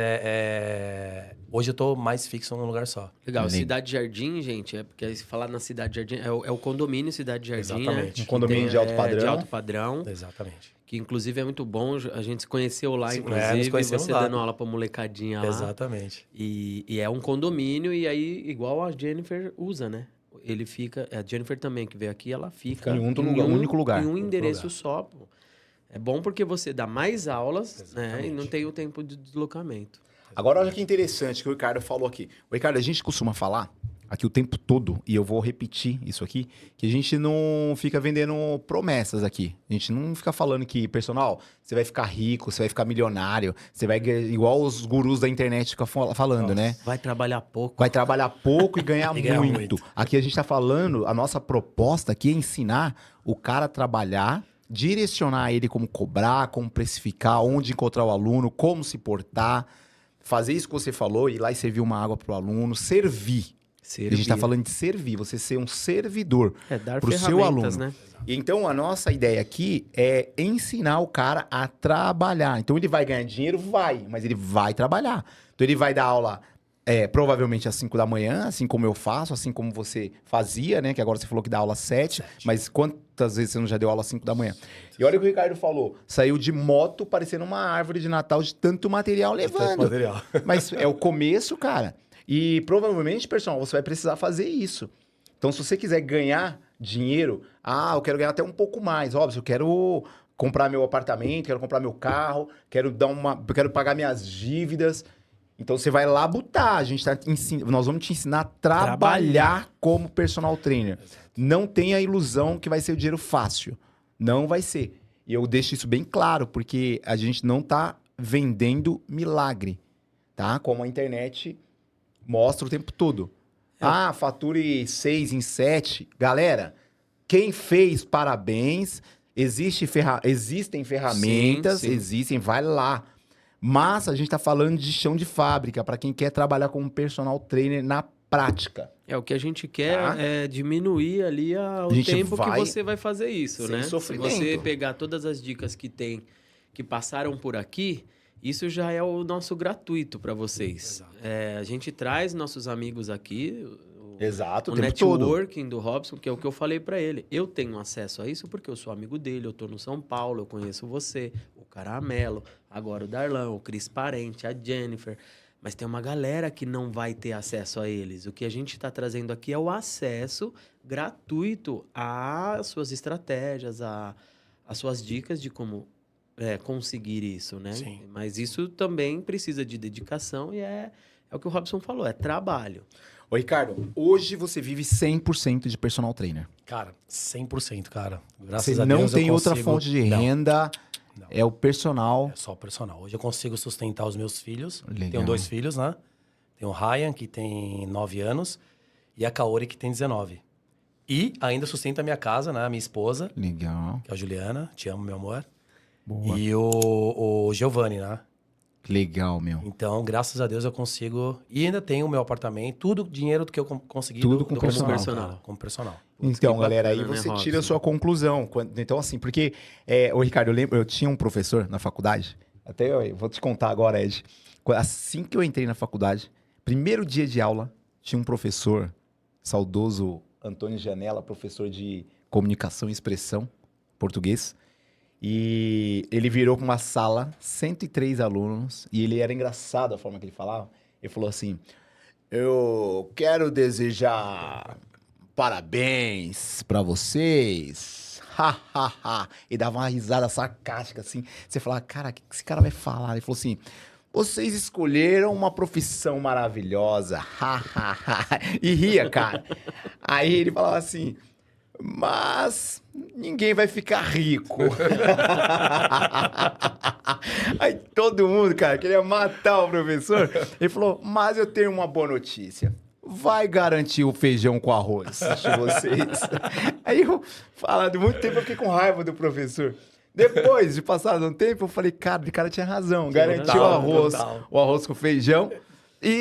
S2: hoje eu tô mais fixo num lugar só.
S3: Legal.
S1: Legal.
S3: Cidade Jardim, gente, porque se falar na Cidade Jardim, é o condomínio Cidade Jardim,
S2: Exatamente.
S3: né?
S2: Um
S1: condomínio
S3: Que
S1: de alto padrão.
S3: De alto padrão,
S2: Exatamente.
S3: que inclusive é muito bom. A gente se conheceu lá,
S2: Sim, nos
S3: inclusive.
S2: conhecemos
S3: Você
S2: lá.
S3: dando aula pra molecadinha lá.
S2: Exatamente.
S3: E é um condomínio, e aí, igual a Jennifer usa, né? Ele fica... A Jennifer também, que veio aqui, ela fica...
S1: Em um único lugar.
S3: Em um endereço
S2: lugar.
S3: só, pô. É bom porque você dá mais aulas, né? E
S2: Exatamente.
S3: não tem o tempo de deslocamento.
S1: Agora, olha que interessante que o Ricardo falou aqui. O Ricardo, a gente costuma falar aqui o tempo todo, e eu vou repetir isso aqui, que a gente não fica vendendo promessas aqui. A gente não fica falando que, personal, você vai ficar rico, você vai ficar milionário, você vai ganhar igual os gurus da internet ficam falando,
S2: Nossa.
S1: né?
S3: Vai trabalhar pouco.
S1: Vai trabalhar pouco e ganhar
S2: E ganhar
S1: muito.
S2: muito.
S1: Aqui a gente tá falando, a nossa proposta aqui é ensinar o cara a trabalhar, direcionar ele como cobrar, como precificar, onde encontrar o aluno, como se portar, fazer isso que você falou, ir lá e servir uma água pro aluno, servir. A gente tá falando de servir, você ser um servidor
S3: dar
S1: pro seu
S3: ferramentas,
S1: aluno.
S3: né?
S1: E então a nossa ideia aqui é ensinar o cara a trabalhar. Então ele vai ganhar dinheiro? Vai, mas ele vai trabalhar. Então ele vai dar aula provavelmente às 5 da manhã, assim como eu faço, assim como você fazia, né? Que agora você falou que dá aula às 7, mas quantas vezes você não já deu aula às 5 da manhã? E olha o que o Ricardo falou, saiu de moto parecendo uma árvore de Natal de tanto material levando.
S2: Material.
S1: Mas é o começo, cara. E provavelmente, pessoal, você vai precisar fazer isso. Então, se você quiser ganhar dinheiro, eu quero ganhar até um pouco mais. Óbvio, eu quero comprar meu apartamento, quero comprar meu carro, quero pagar minhas dívidas. Então, você vai labutar. Nós vamos te ensinar a trabalhar como personal trainer. Não tenha a ilusão que vai ser o dinheiro fácil. Não vai ser. E eu deixo isso bem claro, porque a gente não está vendendo milagre, tá? Como a internet mostra o tempo todo. Fature 6 em 7. Galera, quem fez, parabéns. Existem ferramentas,
S3: Sim, sim.
S1: existem, vai lá. Mas a gente tá falando de chão de fábrica, para quem quer trabalhar como personal trainer na prática.
S3: O que a gente quer
S1: Tá.
S3: é diminuir ali o
S1: A gente
S3: tempo
S1: vai
S3: que você vai fazer isso,
S1: sem
S3: né?
S1: sofrimento.
S3: Se você pegar todas as dicas que passaram por aqui, isso já é o nosso gratuito para vocês. A gente traz nossos amigos aqui,
S1: Exato,
S3: o
S1: o tempo todo.
S3: networking do Robson, que é o que eu falei para ele. Eu tenho acesso a isso porque eu sou amigo dele, eu tô no São Paulo, eu conheço você, o Caramelo, agora o Darlão, o Cris Parente, a Jennifer. Mas tem uma galera que não vai ter acesso a eles. O que a gente está trazendo aqui é o acesso gratuito às suas estratégias, às suas dicas de como conseguir isso, né?
S2: Sim.
S3: Mas isso também precisa de dedicação e é É o que o Robson falou, é trabalho.
S1: Ô, Ricardo, hoje você vive 100% de personal trainer.
S2: Cara, 100%, cara. Graças
S1: Você
S2: a
S1: não
S2: Deus
S1: tem
S2: eu
S1: outra
S2: consigo...
S1: fonte de
S2: Não,
S1: renda,
S2: não.
S1: é o personal.
S2: É só o personal. Hoje eu consigo sustentar os meus filhos.
S1: Legal.
S2: Tenho 2 filhos, né? Tenho o Ryan, que tem 9 anos, e a Kaori, que tem 19. E ainda sustento a minha casa, né? A minha esposa,
S1: Legal.
S2: que é a Juliana. Te amo, meu amor.
S1: Boa.
S2: E o Giovanni, né?
S1: Legal, meu.
S2: Então, graças a Deus, eu consigo... E ainda tenho o meu apartamento. Tudo dinheiro que eu consegui
S1: Tudo
S2: do
S1: com
S2: como
S1: personal.
S2: cara, como personal.
S3: Putz,
S1: Então,
S3: que
S1: galera, aí
S3: bacana,
S1: você
S3: né,
S1: tira a
S3: Robson?
S1: sua conclusão. Então, assim, porque... ô, Ricardo, eu tinha um professor na faculdade. Até eu vou te contar agora, Ed. Assim que eu entrei na faculdade, primeiro dia de aula, tinha um professor, saudoso Antônio Janela, professor de comunicação e expressão, português. E ele virou para uma sala, 103 alunos, e ele era engraçado a forma que ele falava. Ele falou assim: eu quero desejar parabéns para vocês. Ha, ha, ha. E dava uma risada sarcástica assim. Você falava, cara, o que esse cara vai falar? Ele falou assim: vocês escolheram uma profissão maravilhosa. Ha, ha, ha. E ria, cara. Aí ele falava assim: mas ninguém vai ficar rico. Aí todo mundo, cara, queria matar o professor. Ele falou, mas eu tenho uma boa notícia. Vai garantir o feijão com arroz de vocês. Aí eu, falando muito tempo, eu fiquei com raiva do professor. Depois de passado um tempo, eu falei, cara, o cara tinha razão. Garantiu o arroz com feijão.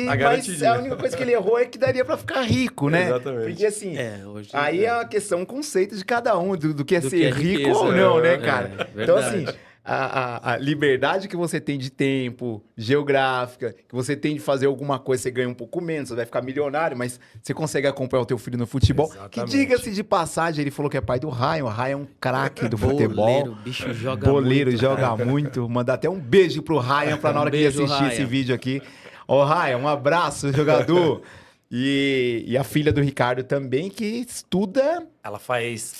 S1: Mas a única coisa que ele errou é que daria pra ficar rico, né?
S2: Exatamente.
S1: Porque assim,
S3: Hoje,
S1: aí é uma questão, um conceito de cada um, do que é
S3: Do
S1: ser
S3: que é
S1: rico
S3: riqueza,
S1: ou não, né,
S3: é,
S1: cara?
S3: verdade.
S1: Então assim, a liberdade que você tem de tempo, geográfica, que você tem de fazer alguma coisa, você ganha um pouco menos, você vai ficar milionário, mas você consegue acompanhar o teu filho no futebol.
S2: Exatamente.
S1: Que diga-se de passagem, ele falou que é pai do Ryan, o Ryan é um craque do futebol.
S3: Boleiro, bicho joga
S1: Boleiro,
S3: muito.
S1: joga muito. Mandar até um beijo pro Ryan pra na hora que ele
S3: beijo,
S1: assistir esse
S3: Ryan.
S1: vídeo aqui. Ô, Ryan, um abraço, jogador. E a filha do Ricardo também, que estuda...
S2: Ela faz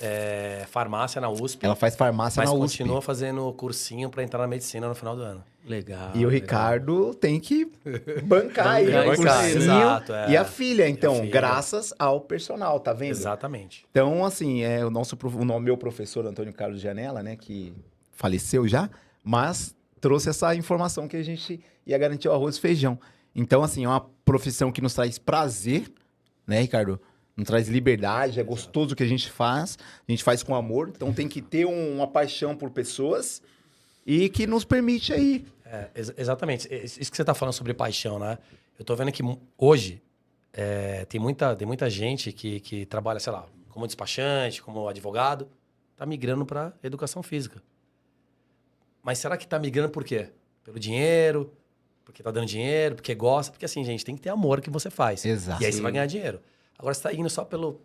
S2: farmácia na USP.
S1: Ela faz farmácia
S2: mas
S1: na USP.
S2: continua fazendo cursinho pra entrar na medicina no final do ano.
S3: Legal.
S1: E o
S3: legal.
S1: Ricardo tem que bancar aí
S3: Bancar
S1: o
S3: isso
S1: cursinho.
S3: aí.
S2: Exato,
S1: E a filha, então,
S2: filha.
S1: graças ao personal, tá vendo?
S2: Exatamente.
S1: Então, assim, o meu professor Antônio Carlos Janela, né, que faleceu já, mas trouxe essa informação que a gente ia garantir o arroz e feijão. Então, assim, é uma profissão que nos traz prazer, né, Ricardo? Nos traz liberdade, é gostoso o que a gente faz com amor, então tem que ter uma paixão por pessoas e que nos permite aí.
S2: Exatamente. Isso que você tá falando sobre paixão, né? Eu tô vendo que hoje tem muita gente que trabalha, sei lá, como despachante, como advogado, tá migrando pra educação física. Mas será que tá migrando por quê? Pelo dinheiro? Porque tá dando dinheiro? Porque gosta? Porque assim, gente, tem que ter amor que você faz.
S1: Exato.
S2: E aí você vai ganhar dinheiro. Agora, você tá indo só pelo...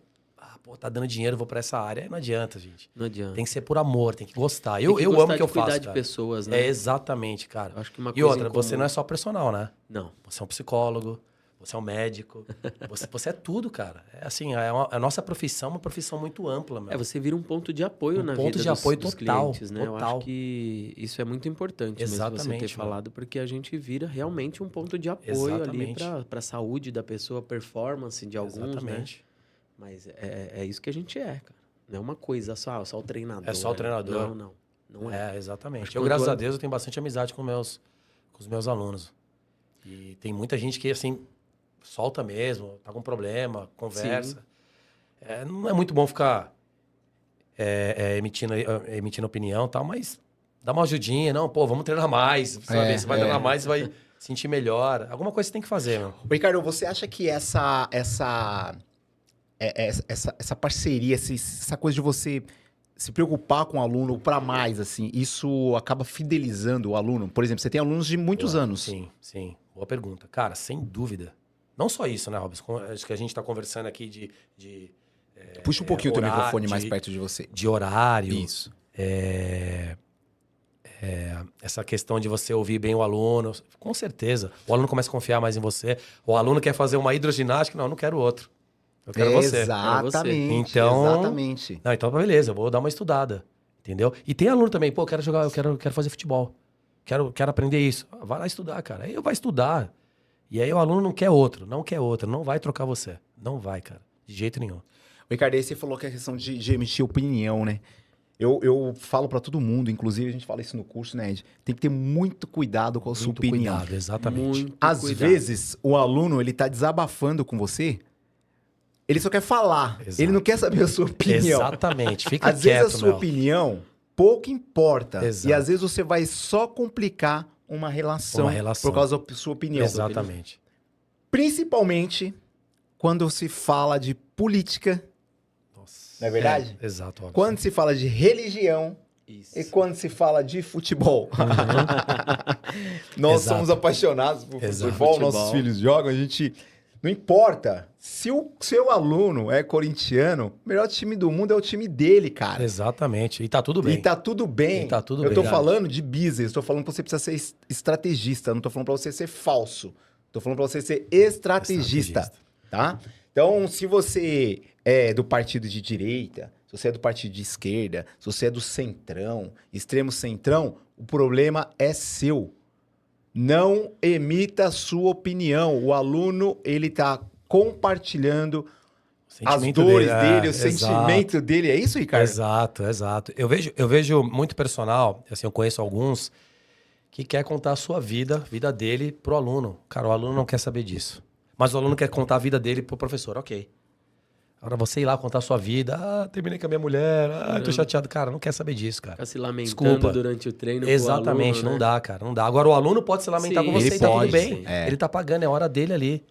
S2: tá dando dinheiro, vou pra essa área. Aí não adianta, gente.
S3: Não adianta.
S2: Tem que ser por amor, tem que gostar.
S3: Tem
S2: Eu
S3: que
S2: amo
S3: gostar
S2: o que eu
S3: de cuidar
S2: faço,
S3: de
S2: cara.
S3: pessoas, né?
S2: Exatamente, cara.
S3: Eu acho que uma
S2: E
S3: coisa
S2: outra,
S3: em comum-
S2: você não é só personal, né?
S3: Não.
S2: Você é um psicólogo, você é um médico, você é tudo, cara. É assim, a nossa profissão é uma profissão muito ampla, meu.
S3: Você vira um ponto de apoio na
S2: ponto
S3: vida
S2: de apoio
S3: dos
S2: total,
S3: clientes, né? Eu
S2: total.
S3: acho que isso é muito importante mesmo você
S2: Exatamente,
S3: ter
S2: mano.
S3: falado, porque a gente vira realmente um ponto de apoio
S2: Exatamente.
S3: ali para a saúde da pessoa, performance de alguns, né?
S2: Exatamente.
S3: Mas é isso que a gente é, cara. Não é uma coisa só o treinador.
S2: É só o treinador.
S3: Não é.
S2: Exatamente.
S3: Acho
S2: Eu,
S3: que
S2: graças
S3: quando-
S2: a Deus, eu tenho bastante amizade com os meus alunos. E tem muita gente que, assim, solta mesmo, tá com problema, conversa. Não é muito bom ficar emitindo opinião e tal, mas dá uma ajudinha. Não, pô, vamos treinar mais. Você vai ver, você vai treinar mais, você vai sentir melhor. Alguma coisa você tem que fazer, meu.
S1: Ricardo, você acha que essa parceria, essa coisa de você se preocupar com o aluno para mais, assim, isso acaba fidelizando o aluno? Por exemplo, você tem alunos de muitos anos.
S2: Sim. Boa pergunta. Cara, sem dúvida. Não só isso, né, Robson? Acho que a gente tá conversando aqui de
S1: Puxa um pouquinho o teu
S2: horário,
S1: microfone mais perto de você.
S2: de horário.
S1: Isso.
S2: Essa questão de você ouvir bem o aluno. Com certeza. O aluno começa a confiar mais em você. O aluno quer fazer uma hidroginástica. Não, eu não quero outro. Eu quero você.
S1: Exatamente.
S2: Então-
S1: Exatamente.
S2: Não, então beleza, eu vou dar uma estudada. Entendeu? E tem aluno também, pô, eu quero jogar, eu quero fazer futebol. Quero aprender isso. Vai lá estudar, cara. Aí vai estudar. E aí o aluno não quer outro, não vai trocar você. Não vai, cara. De jeito nenhum.
S1: Ricardo, aí você falou que é questão de emitir opinião, né? Eu falo pra todo mundo, inclusive a gente fala isso no curso, né, Ed? Tem que ter muito cuidado com a sua
S2: Muito
S1: opinião.
S2: cuidado, exatamente.
S3: Muito
S1: Às
S3: cuidado.
S1: vezes, o aluno, ele tá desabafando com você, ele só quer falar.
S2: Exato.
S1: Ele não quer saber a sua opinião.
S2: Exatamente. Fica
S1: Às
S2: quieto,
S1: vezes a sua
S2: meu.
S1: opinião pouco importa.
S2: Exato.
S1: E às vezes você vai só complicar uma relação, por causa da sua opinião.
S2: Exatamente.
S1: Principalmente quando se fala de política,
S2: Nossa.
S1: não é verdade?
S2: Exato. Robson.
S1: Quando se fala de religião
S3: Isso.
S1: e quando se fala de futebol. Nós
S2: Exato.
S1: somos apaixonados por
S2: Exato.
S1: futebol,
S3: Futebol.
S1: nossos filhos jogam, a gente... Não importa. Se o seu aluno é corintiano, o melhor time do mundo é o time dele, cara.
S2: Exatamente. E tá tudo bem.
S1: E tá tudo bem.
S2: E tá tudo
S1: Eu
S2: bem.
S1: tô falando de business, tô falando que você precisa ser estrategista, não tô falando pra você ser falso. Tô falando pra você ser estrategista, tá? Então, se você é do partido de direita, se você é do partido de esquerda, se você é do centrão, extremo centrão, o problema é seu. Não emita sua opinião. O aluno, ele tá compartilhando as dores dele, o sentimento dele. É isso, Ricardo?
S2: Exato, exato. Eu vejo muito personal, assim, eu conheço alguns que quer contar a sua vida dele pro aluno. Cara, o aluno não quer saber disso. Mas o aluno quer contar a vida dele pro professor, ok. Agora você ir lá contar a sua vida, terminei com a minha mulher, tô chateado. Cara, não quer saber disso, cara.
S3: Ficar se lamentando
S2: Desculpa.
S3: durante o treino. pro
S2: Exatamente,
S3: aluno,
S2: não
S3: né?
S2: dá, cara, não dá. Agora o aluno pode se lamentar
S3: Sim,
S2: com você
S1: ele
S2: e tá
S1: pode,
S2: tudo bem.
S3: sim.
S1: É.
S2: Ele tá pagando, é hora dele ali.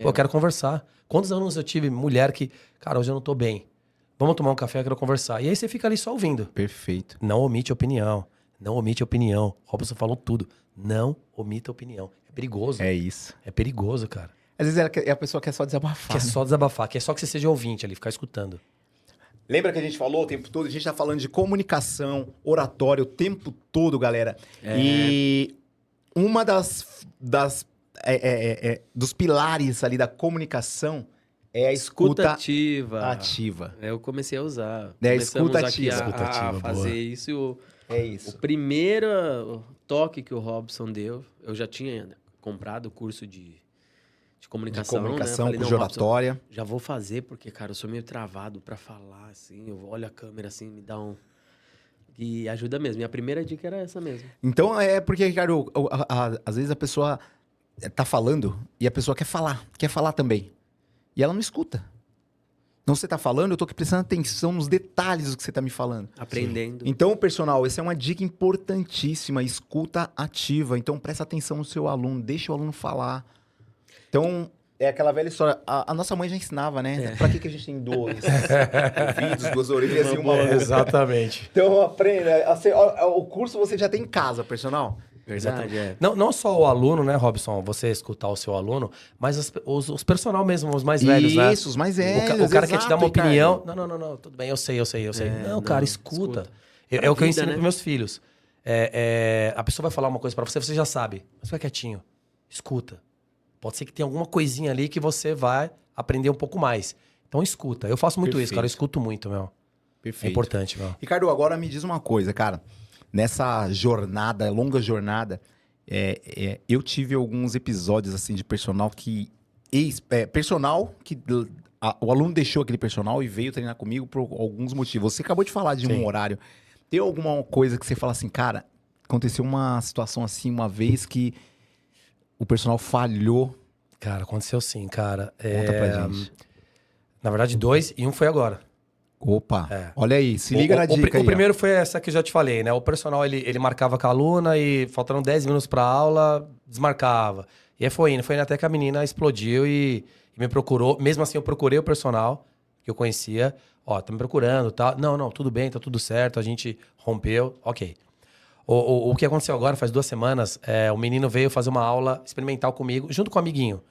S2: Pô, eu quero conversar. Quantos alunos eu tive, mulher que, cara, hoje eu não tô bem. Vamos tomar um café, eu quero conversar. E aí você fica ali só ouvindo.
S1: Perfeito.
S2: Não omite opinião. Não omite opinião. Robson falou tudo. Não omita opinião. É perigoso.
S1: É isso.
S2: É perigoso, cara.
S1: Às vezes a pessoa quer só desabafar.
S2: Quer só desabafar, quer só que você seja ouvinte ali, ficar escutando.
S1: Lembra que a gente falou o tempo todo? A gente tá falando de comunicação, oratório o tempo todo, galera. E uma dos pilares ali da comunicação é a escuta
S3: Ativa.
S1: ativa.
S3: Eu comecei a usar.
S1: É,
S3: Começamos
S1: escuta
S3: aqui
S1: ativa.
S3: a
S2: Escuta ativa,
S3: fazer
S2: boa.
S3: isso. E o
S1: É isso.
S3: primeiro toque que o Robson deu, eu já tinha comprado o curso de
S1: De
S3: comunicação,
S1: comunicação,
S3: né? Eu falei,
S1: com
S3: não, Robson,
S1: oratória.
S3: já vou fazer, porque, cara, eu sou meio travado pra falar, assim. Eu olho a câmera, assim, me dá um... E ajuda mesmo. Minha primeira dica era essa mesmo.
S1: Então é porque, Ricardo, às vezes a pessoa tá falando e a pessoa quer falar também. E ela não escuta. Não, você tá falando, eu tô aqui prestando atenção nos detalhes do que você tá me falando.
S3: Aprendendo.
S1: Então, pessoal, essa é uma dica importantíssima, escuta ativa. Então, presta atenção no seu aluno, deixa o aluno falar. Então, é aquela velha história. A nossa mãe já ensinava, né? Pra que a gente tem dois ouvidos, duas orelhas e uma boca?
S2: Exatamente.
S1: Então, aprenda. O curso você já tem em casa, personal.
S3: Verdade, é.
S2: Não só o aluno, né, Robson, você escutar o seu aluno, mas os personal mesmo, os mais velhos, né?
S1: Isso, os mais velhos.
S2: O cara quer te dar uma
S1: exato,
S2: opinião.
S1: Ricardo.
S2: Não, tudo bem, eu sei. Não,
S3: não,
S2: cara, escuta.
S3: escuta.
S2: É o que eu
S3: vida,
S2: ensino
S3: né?
S2: pros meus filhos. A pessoa vai falar uma coisa pra você, você já sabe. Mas fica quietinho. Escuta. Pode ser que tenha alguma coisinha ali que você vai aprender um pouco mais. Então escuta. Eu faço muito isso, cara. Eu escuto muito, meu. É
S1: Perfeito.
S2: importante, meu.
S1: Ricardo, agora me diz uma coisa, cara. Nessa jornada, longa jornada, eu tive alguns episódios assim de personal que... o aluno deixou aquele personal e veio treinar comigo por alguns motivos. Você acabou de falar de
S2: Sim.
S1: um horário. Tem alguma coisa que você fala assim, cara, aconteceu uma situação assim uma vez que o personal falhou?
S2: Cara, aconteceu sim, cara.
S1: Conta pra gente.
S2: Na verdade, 2 e um foi agora.
S1: Opa,
S2: É.
S1: olha aí, se liga na dica aí.
S2: O primeiro foi essa que eu já te falei, né? O personal, ele marcava com a aluna e faltando 10 minutos pra aula, desmarcava. E aí foi indo até que a menina explodiu e me procurou. Mesmo assim, eu procurei o personal, que eu conhecia. Ó, tá me procurando, tá? Não, tudo bem, tá tudo certo, a gente rompeu, ok. O que aconteceu agora, faz 2 semanas, o menino veio fazer uma aula experimental comigo, junto com o amiguinho.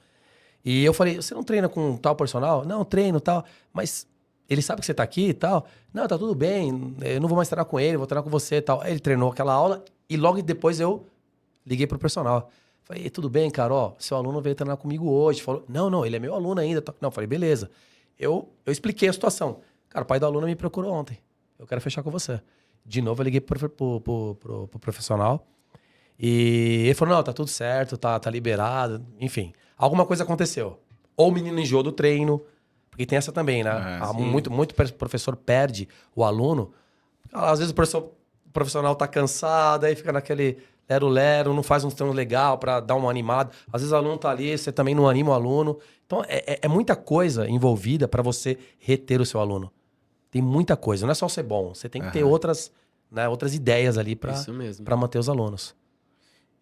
S2: E eu falei, você não treina com tal personal? Não, treino, tal, mas... Ele sabe que você tá aqui e tal. Não, tá tudo bem. Eu não vou mais treinar com ele, vou treinar com você e tal. Aí ele treinou aquela aula e logo depois eu liguei pro personal. Falei, tudo bem, cara, ó, seu aluno veio treinar comigo hoje. Falou, não, ele é meu aluno ainda. Não, falei, beleza. Eu expliquei a situação. Cara, o pai do aluno me procurou ontem. Eu quero fechar com você. De novo, eu liguei pro profissional. E ele falou, não, tá tudo certo, tá liberado. Enfim. alguma coisa aconteceu. Ou o menino enjoou do treino, porque tem essa também, né? Muito professor perde o aluno. Às vezes o profissional tá cansado, aí fica naquele lero-lero, não faz um treino legal pra dar uma animada. Às vezes o aluno tá ali, você também não anima o aluno. Então, é muita coisa envolvida pra você reter o seu aluno. Tem muita coisa, não é só ser bom. Você tem que ter outras ideias ali pra manter os alunos.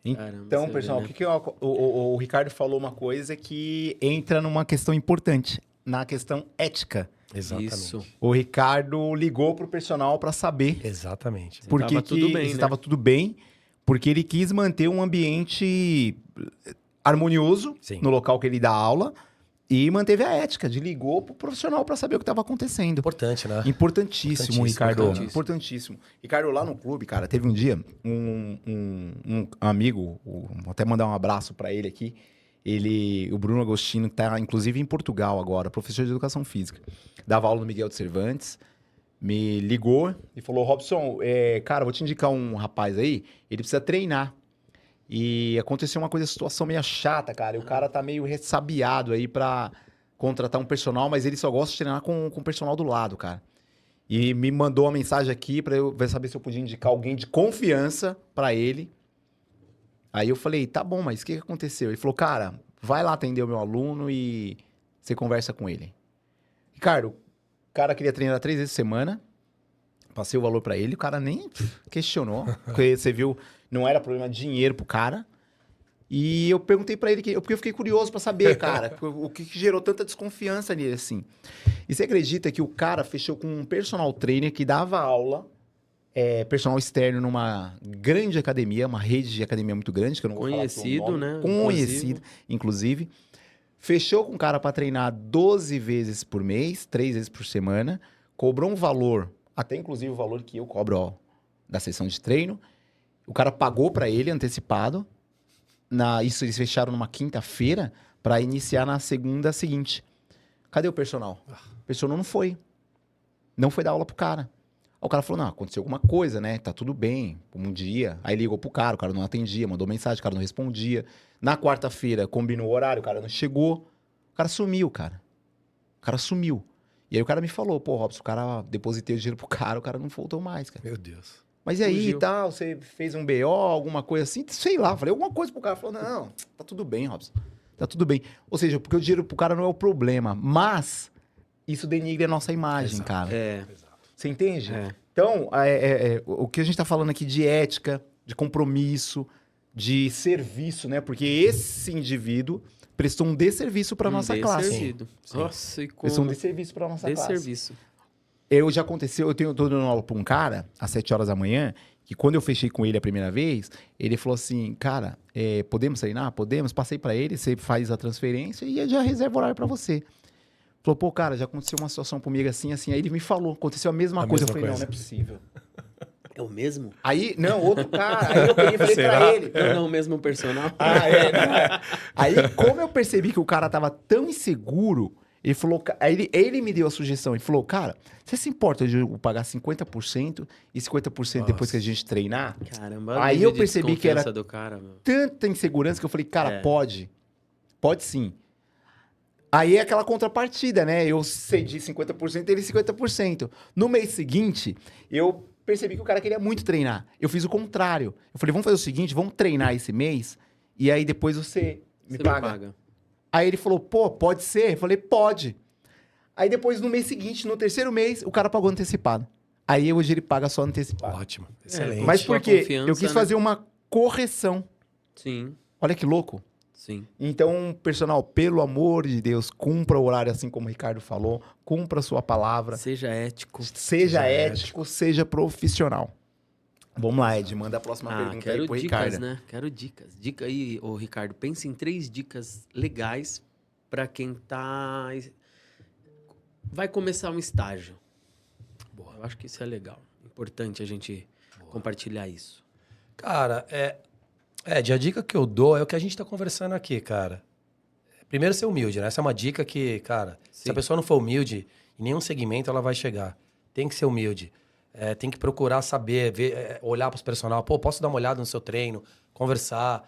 S1: Então, pessoal, o que o Ricardo falou uma coisa que entra numa questão importante, na questão ética.
S2: Exatamente.
S3: Isso.
S1: O Ricardo ligou pro personal para saber
S2: Exatamente.
S1: por que
S3: tudo bem,
S1: estava tudo bem, porque ele quis manter um ambiente harmonioso no local que ele dá aula e manteve a ética, ligou pro profissional para saber o que estava acontecendo.
S2: Importante, né?
S1: Importantíssimo, Ricardo. Importantíssimo. Ricardo, lá no clube, cara, teve um dia, um amigo, vou até mandar um abraço para ele aqui, o Bruno Agostino, que tá inclusive em Portugal agora, professor de educação física, dava aula no Miguel de Cervantes, me ligou e falou, Robson, cara, vou te indicar um rapaz aí, ele precisa treinar. E aconteceu uma situação meio chata, cara. E o cara tá meio ressabiado aí pra contratar um personal, mas ele só gosta de treinar com o personal do lado, cara. E me mandou uma mensagem aqui pra eu saber se eu podia indicar alguém de confiança pra ele. Aí eu falei, tá bom, mas o que aconteceu? Ele falou, cara, vai lá atender o meu aluno e você conversa com ele. Ricardo, o cara queria treinar 3 vezes por semana. Passei o valor pra ele, o cara nem questionou. Porque você viu, não era problema de dinheiro pro cara. E eu perguntei pra ele, porque eu fiquei curioso pra saber, cara, o que gerou tanta desconfiança nele, assim. E você acredita que o cara fechou com um personal trainer que dava aula, personal externo numa grande academia, uma rede de academia muito grande, que eu não vou falar o nome.
S3: Né?
S1: Conhecido, inclusive. Fechou com o cara pra treinar 12 vezes por mês, 3 vezes por semana. Cobrou um valor, até inclusive o valor que eu cobro da sessão de treino. O cara pagou pra ele antecipado. Isso eles fecharam numa quinta-feira pra iniciar na segunda seguinte. Cadê o personal? O personal não foi. Não foi dar aula pro cara. Aí o cara falou, não, aconteceu alguma coisa, né? Tá tudo bem, um dia. Aí ligou pro cara, o cara não atendia, mandou mensagem, o cara não respondia. Na quarta-feira, combinou o horário, o cara não chegou. O cara sumiu, cara. O cara sumiu. E aí o cara me falou, pô, Robson, o cara depositei o dinheiro pro cara, o cara não voltou mais, cara.
S2: Meu Deus.
S1: Mas e aí,
S3: Fugiu.
S1: tal, você fez um BO, alguma coisa assim? Sei lá, falei alguma coisa pro cara. Falou, não, tá tudo bem, Robson. Tá tudo bem. Ou seja, porque o dinheiro pro cara não é o problema, mas isso denigre a nossa imagem, cara. Você entende? Então, o que a gente tá falando aqui de ética, de compromisso, de serviço, né? Porque esse indivíduo prestou um desserviço pra nossa classe.
S3: Sim. Nossa, e como?
S1: Prestou um desserviço pra nossa classe.
S3: Desserviço.
S1: Já aconteceu, tô dando aula pra um cara, às 7 horas da manhã, que quando eu fechei com ele a primeira vez, ele falou assim, cara, podemos treinar? Podemos? Passei pra ele, você faz a transferência e eu já reservo horário pra você. Falou, pô, cara, já aconteceu uma situação comigo assim. Aí ele me falou, aconteceu a mesma coisa. Eu falei, não é possível.
S3: É o mesmo?
S1: Aí, não, outro cara. Aí eu peguei e falei pra ele.
S3: Não, o mesmo personal.
S1: Né? Aí, como eu percebi que o cara tava tão inseguro, ele falou... Aí ele me deu a sugestão. Ele falou, cara, você se importa de eu pagar 50% e 50% depois que a gente treinar?
S3: Caramba,
S1: aí eu percebi que era
S3: do cara, meu.
S1: tanta insegurança que eu falei, cara, pode. Pode sim. Aí é aquela contrapartida, né? Eu cedi 50%, ele 50%. No mês seguinte, eu percebi que o cara queria muito treinar. Eu fiz o contrário. Eu falei, vamos fazer o seguinte, vamos treinar esse mês e aí depois você me paga. Aí ele falou, pô, pode ser? Eu falei, pode. Aí depois, no mês seguinte, no terceiro mês, o cara pagou antecipado. Aí hoje ele paga só antecipado.
S2: Ótimo, excelente.
S1: Mas por quê? Eu quis fazer uma correção.
S3: Sim.
S1: Olha que louco.
S3: Sim.
S1: Então, personal, pelo amor de Deus, cumpra o horário assim como o Ricardo falou, cumpra a sua palavra.
S3: Seja ético.
S1: Seja ético, seja profissional. Vamos lá, Ed, manda a próxima pergunta aí pro Ricardo.
S3: Né? Quero dicas. Dica aí, ô Ricardo, pense em 3 dicas legais para quem vai começar um estágio. Boa. Eu acho que isso é legal. Importante a gente compartilhar isso.
S2: Cara, a dica que eu dou é o que a gente tá conversando aqui, cara. Primeiro, ser humilde, né? Essa é uma dica que, cara, se a pessoa não for humilde, em nenhum segmento ela vai chegar. Tem que ser humilde. Tem que procurar saber, ver, olhar para os personal. Pô, posso dar uma olhada no seu treino, conversar.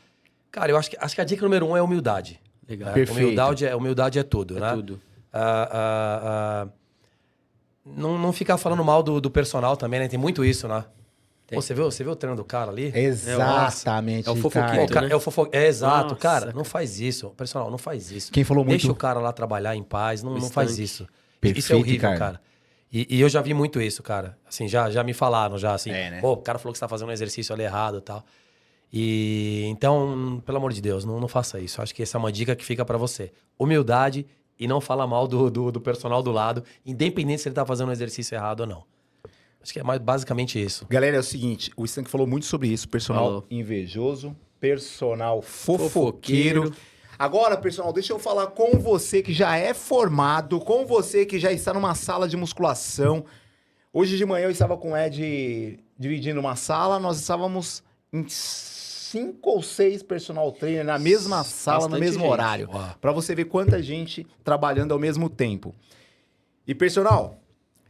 S2: Cara, eu acho que a dica número 1 é humildade.
S3: Legal.
S1: Perfeito.
S2: Humildade é tudo, né?
S3: Tudo.
S2: Não ficar falando mal do personal também, né? Tem muito isso, né?
S3: Tem.
S2: Pô, você viu o treino do cara ali?
S1: Exatamente.
S3: É o
S1: Ricardo.
S3: fofoquito,
S2: Cara,
S3: né?
S2: exato,
S3: Nossa,
S2: cara,
S3: cara.
S2: não faz isso. Personal, não faz isso.
S1: Quem falou muito...
S2: Deixa o cara lá trabalhar em paz, não faz
S3: Bastante.
S2: isso.
S1: Perfeito,
S2: Isso é horrível,
S1: Ricardo.
S2: cara. E eu já vi muito isso, cara. Assim, já me falaram, já, assim.
S1: É, né?
S2: Pô, o cara falou que você tá fazendo um exercício ali errado e tal. E então, pelo amor de Deus, não faça isso. Acho que essa é uma dica que fica pra você. Humildade e não fala mal do personal do lado, independente se ele tá fazendo um exercício errado ou não. Acho que é basicamente isso.
S1: Galera, é o seguinte, o Stank falou muito sobre isso, personal
S3: Falou.
S1: invejoso, personal fofoqueiro.
S3: Fofoqueiro.
S1: Agora, personal, deixa eu falar com você que já é formado, com você que já está numa sala de musculação. Hoje de manhã eu estava com o Ed dividindo uma sala, nós estávamos em 5 ou 6 personal trainer na mesma sala, no
S3: Bastante
S1: mesmo
S3: gente.
S1: horário.
S2: Uau.
S1: Para você ver quanta gente trabalhando ao mesmo tempo. E, personal,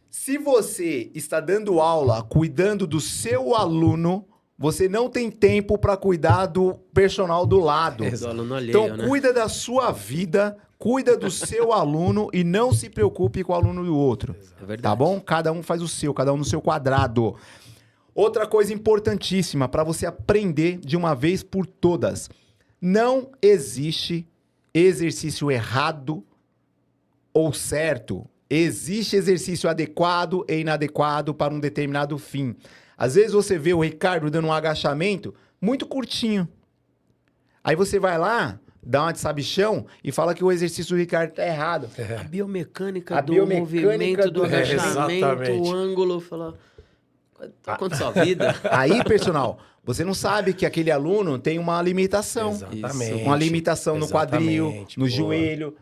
S1: se você está dando aula, cuidando do seu aluno, você não tem tempo para cuidar do personal do lado.
S3: Do aluno alheio,
S1: Então,
S3: né?
S1: cuida da sua vida, cuida do seu aluno e não se preocupe com o aluno do outro.
S3: É verdade.
S1: Tá bom? Cada um faz o seu, cada um no seu quadrado. Outra coisa importantíssima para você aprender de uma vez por todas. Não existe exercício errado ou certo. Existe exercício adequado e inadequado para um determinado fim. Às vezes você vê o Ricardo dando um agachamento muito curtinho. Aí você vai lá, dá uma de sabichão e fala que o exercício do Ricardo tá errado.
S3: A biomecânica
S1: A
S3: do
S1: biomecânica
S3: movimento, do
S1: do
S3: agachamento,
S2: exatamente.
S3: o ângulo, falar... Tá quanto sua vida?
S1: Aí, personal, você não sabe que aquele aluno tem uma limitação.
S2: Exatamente.
S1: Uma limitação no quadril,
S2: Exatamente,
S1: no
S2: boa.
S1: joelho,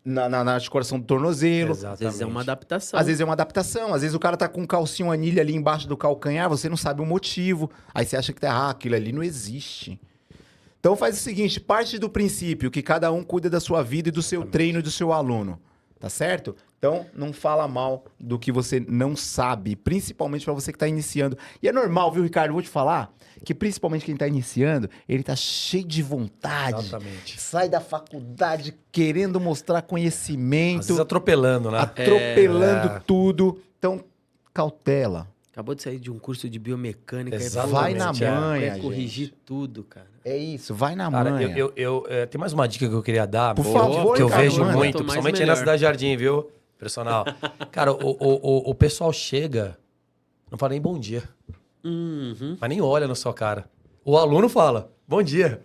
S1: na articulação do tornozelo.
S3: Às vezes é uma adaptação.
S1: Às vezes é uma adaptação. Às vezes o cara tá com um calcinho anilha ali embaixo do calcanhar, você não sabe o motivo. Aí você acha que aquilo ali não existe. Então faz o seguinte, parte do princípio que cada um cuida da sua vida e do seu treino e do seu aluno. Tá certo? Então, não fala mal do que você não sabe, principalmente para você que tá iniciando. E é normal, viu, Ricardo? Eu vou te falar que principalmente quem tá iniciando, ele tá cheio de vontade.
S2: Exatamente.
S1: Sai da faculdade querendo mostrar conhecimento,
S2: Às vezes atropelando, né?
S1: atropelando tudo. Então, cautela.
S3: Acabou de sair de um curso de biomecânica.
S2: Exatamente,
S1: Vai na
S2: é.
S1: manha,
S3: Quer corrigir tudo, cara.
S1: É isso, vai na
S2: Cara,
S1: manha.
S2: tem mais uma dica que eu queria dar.
S1: Por favor,
S2: que eu
S1: Ricardo,
S2: vejo
S1: manda.
S2: muito,
S3: Quanto mais,
S2: principalmente aí
S3: melhor.
S2: na Cidade Jardim, viu, personal? Cara, o pessoal chega, não fala nem bom dia,
S3: Uhum.
S2: mas nem olha na sua cara. O aluno fala, bom dia,